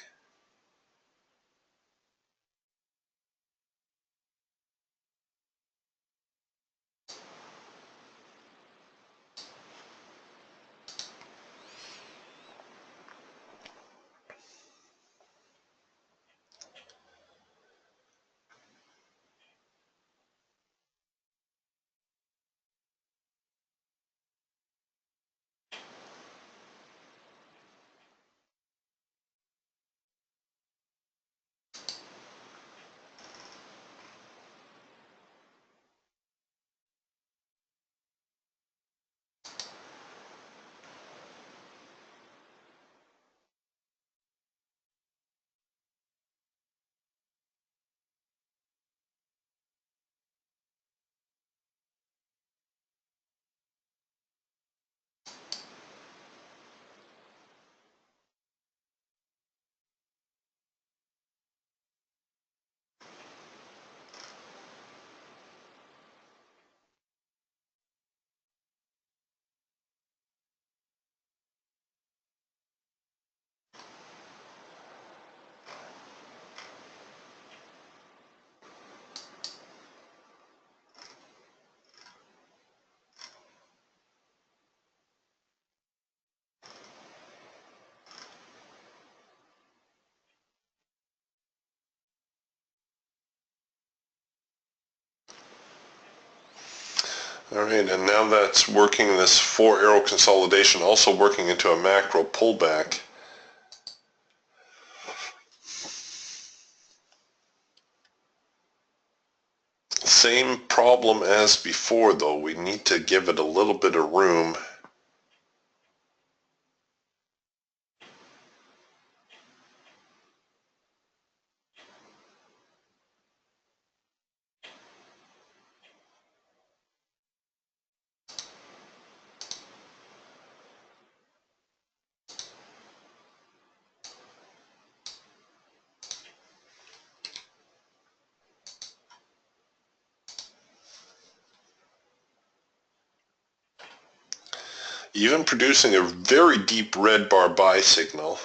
S1: All right, and now that's working this 4-arrow consolidation, also working into a macro pullback. Same problem as before, though. We need to give it a little bit of room. Even producing a very deep red bar buy signal.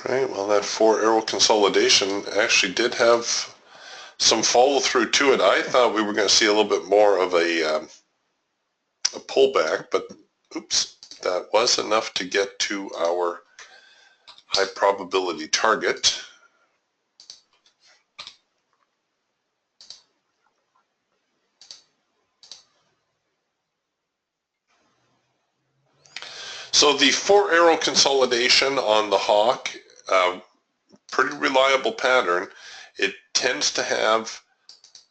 S1: Right, well, that 4-arrow consolidation actually did have some follow through to it. I thought we were going to see a little bit more of a pullback, but oops, that was enough to get to our high probability target. So the 4-arrow consolidation on the Hawk, pretty reliable pattern. It tends to have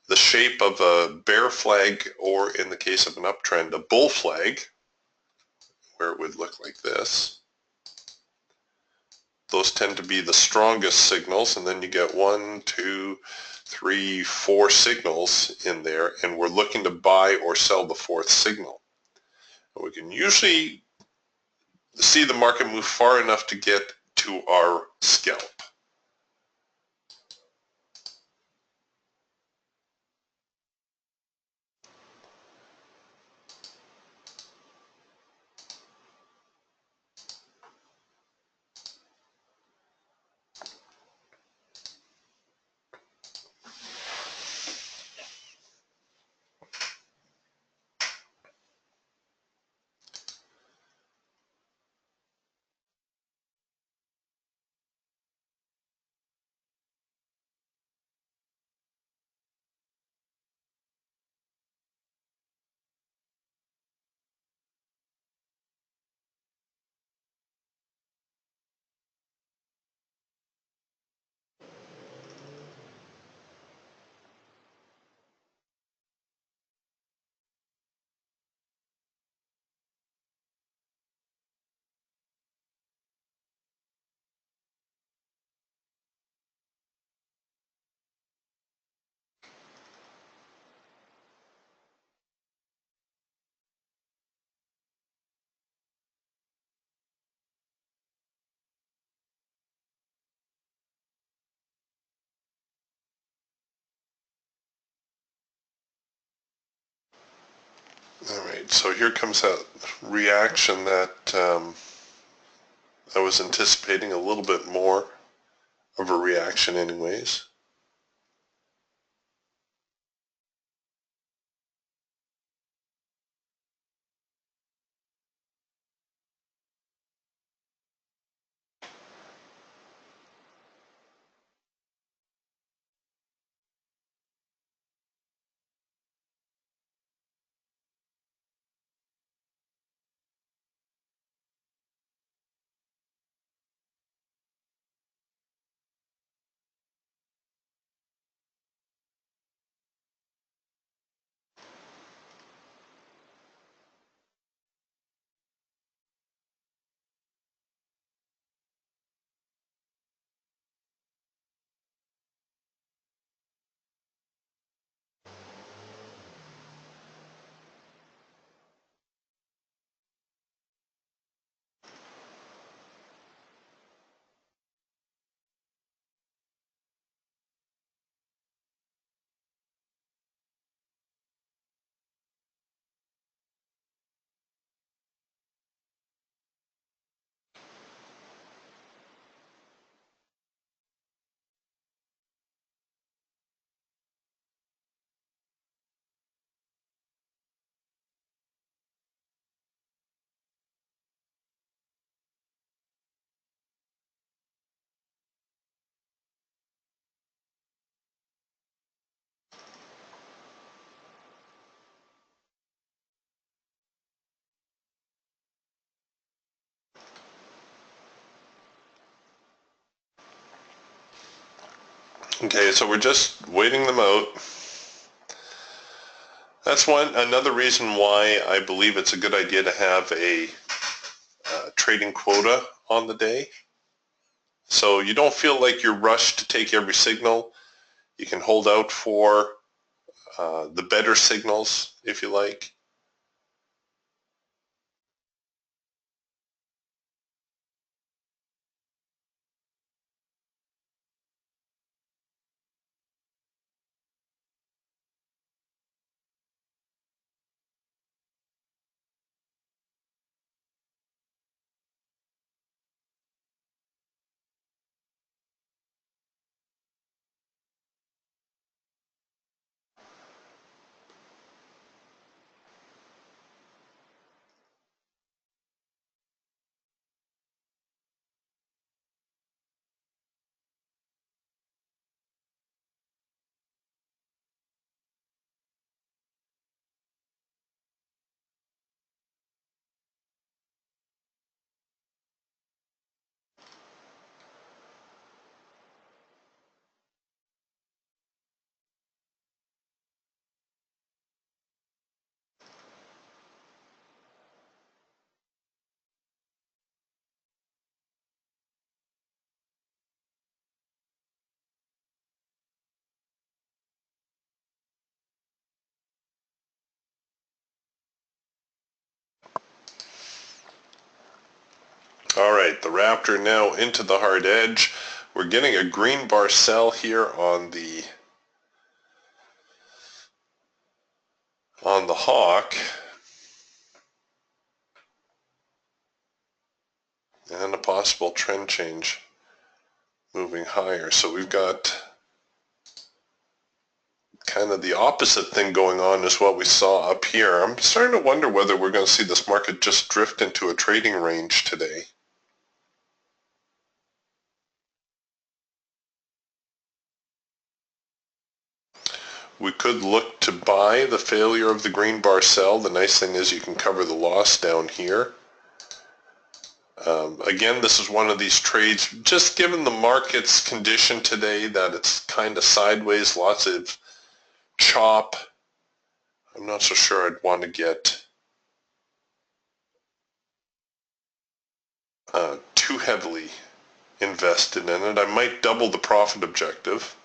S1: the shape of a bear flag, or in the case of an uptrend, a bull flag, where it would look like this. Those tend to be the strongest signals, and then you get 1, 2, 3, 4 signals in there, and we're looking to buy or sell the 4th signal. And we can usually see the market move far enough to get to our scalp. All right, so here comes that reaction that I was anticipating, a little bit more of a reaction anyways. Okay, so we're just waiting them out. That's another reason why I believe it's a good idea to have a trading quota on the day. So you don't feel like you're rushed to take every signal. You can hold out for the better signals, if you like. All right, the Raptor now into the hard edge. We're getting a green bar sell here on the Hawk, and a possible trend change moving higher. So we've got kind of the opposite thing going on as what we saw up here. I'm starting to wonder whether we're going to see this market just drift into a trading range today. We could look to buy the failure of the green bar sell. The nice thing is you can cover the loss down here. Again, this is one of these trades, just given the market's condition today, that it's kind of sideways, lots of chop. I'm not so sure I'd want to get too heavily invested in it. I might double the profit objective.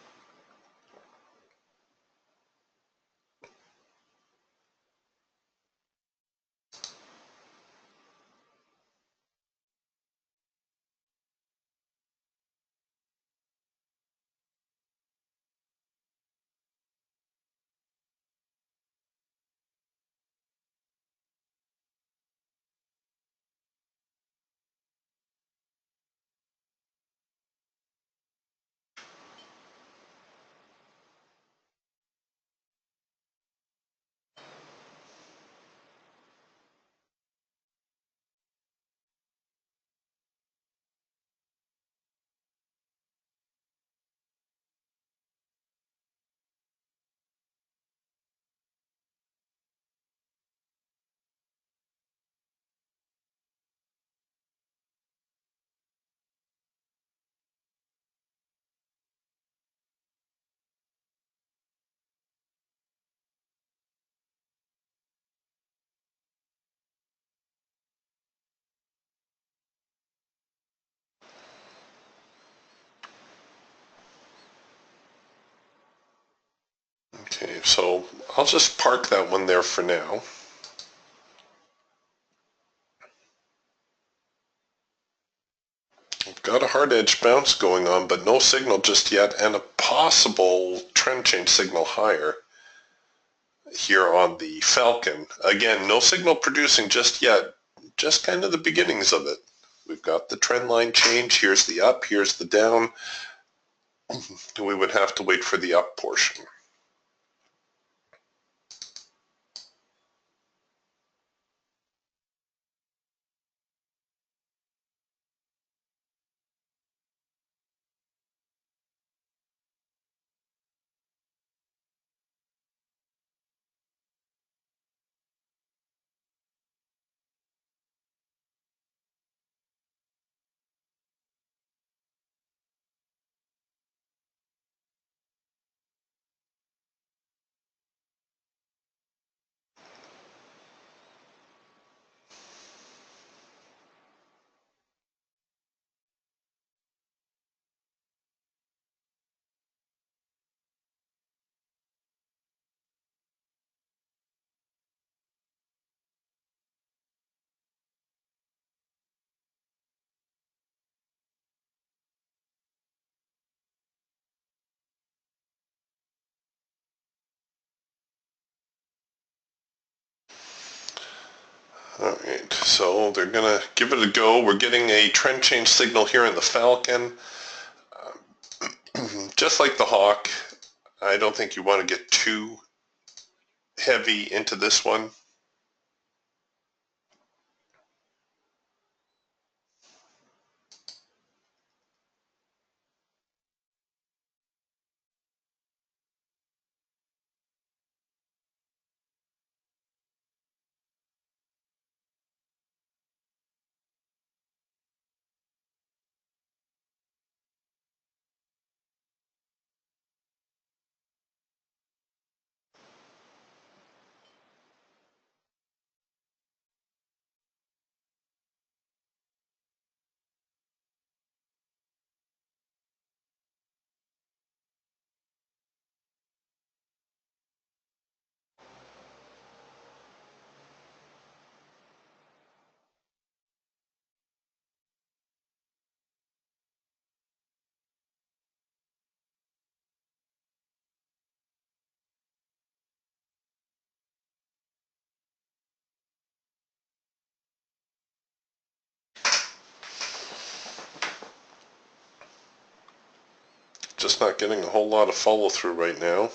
S1: Okay, so I'll just park that one there for now. We've got a hard edge bounce going on, but no signal just yet, and a possible trend change signal higher here on the Falcon. Again, no signal producing just yet, just kind of the beginnings of it. We've got the trend line change. Here's the up, here's the down. We would have to wait for the up portion. All right, so they're gonna give it a go. We're getting a trend change signal here in the Falcon. Just like the Hawk, I don't think you want to get too heavy into this one. just not getting a whole lot of follow through right now.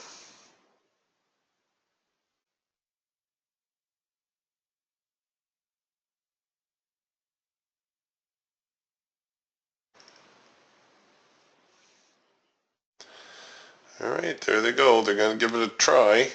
S1: All right, there they go. They're going to give it a try.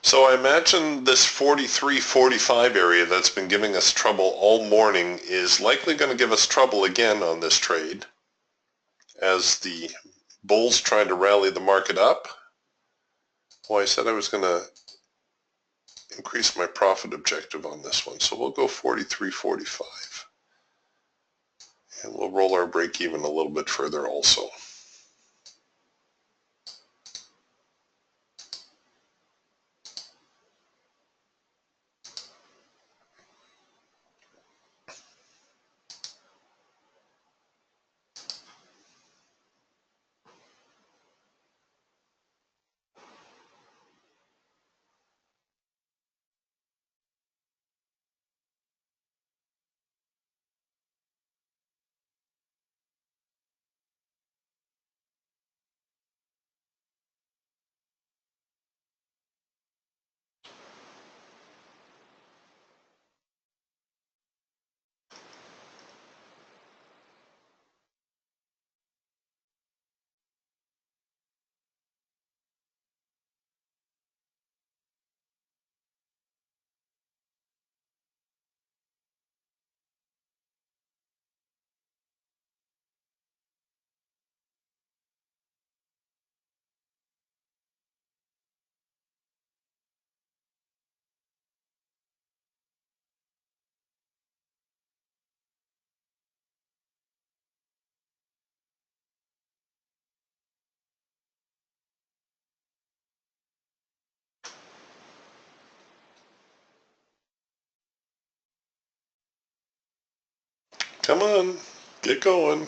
S1: So I imagine this 43-45 area that's been giving us trouble all morning is likely going to give us trouble again on this trade as the bulls trying to rally the market up. Well, I said I was going to increase my profit objective on this one, so we'll go 43.45. And we'll roll our break even a little bit further also. Come on, get going.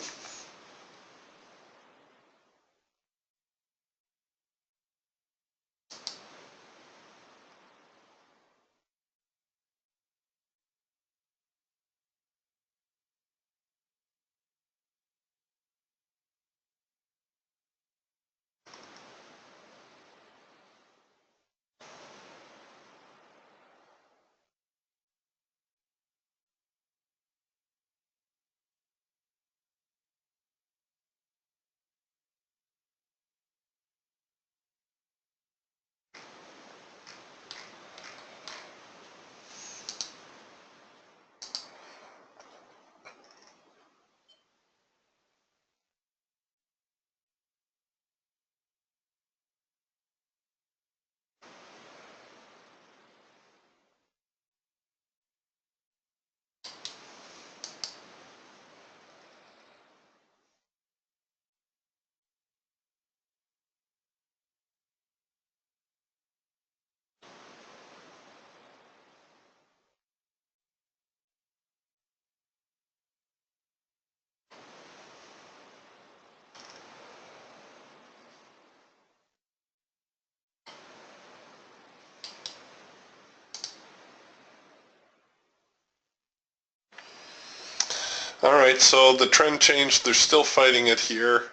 S1: All right, so the trend changed. They're still fighting it here.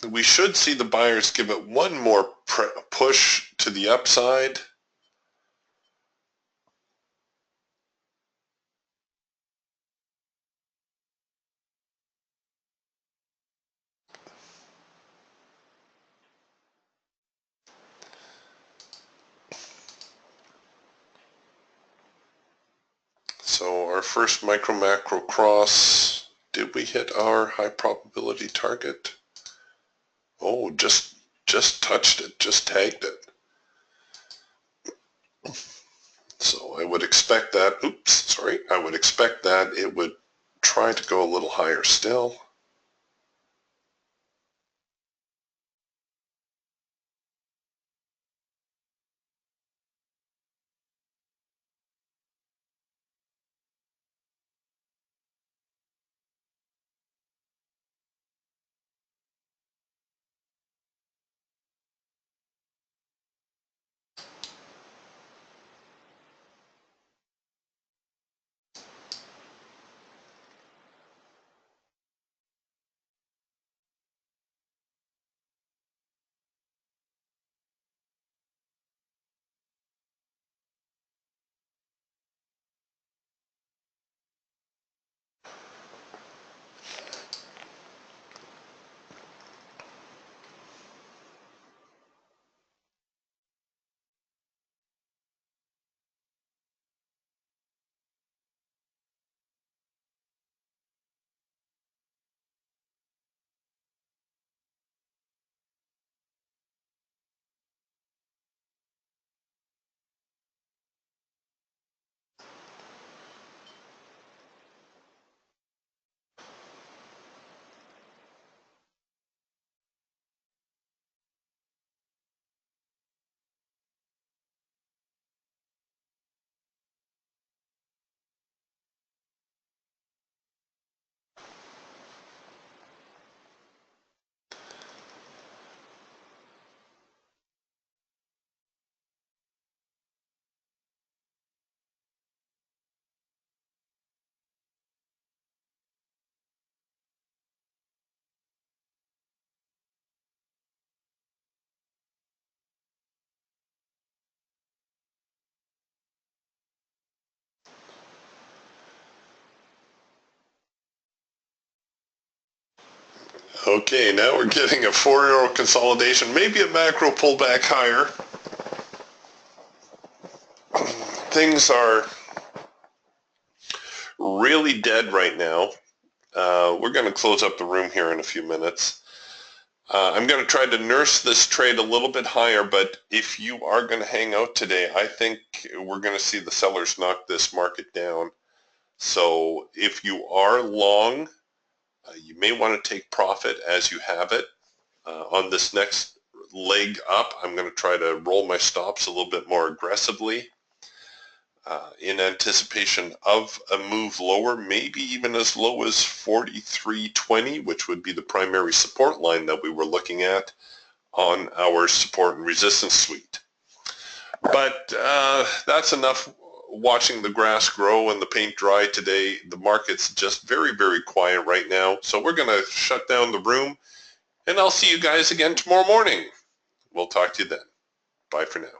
S1: We should see the buyers give it one more push to the upside. So our first micro macro cross, did we hit our high probability target? Oh, just touched it, just tagged it. So I would expect that, I would expect that it would try to go a little higher still. Okay, now we're getting a 4-euro consolidation, maybe a macro pullback higher. Things are really dead right now. We're going to close up the room here in a few minutes. I'm going to try to nurse this trade a little bit higher, but if you are going to hang out today, I think we're going to see the sellers knock this market down. So if you are long, you may want to take profit as you have it. On this next leg up, I'm going to try to roll my stops a little bit more aggressively in anticipation of a move lower, maybe even as low as 43.20, which would be the primary support line that we were looking at on our support and resistance suite. But that's enough watching the grass grow and the paint dry today. The market's just very, very quiet right now. So we're going to shut down the room, and I'll see you guys again tomorrow morning. We'll talk to you then. Bye for now.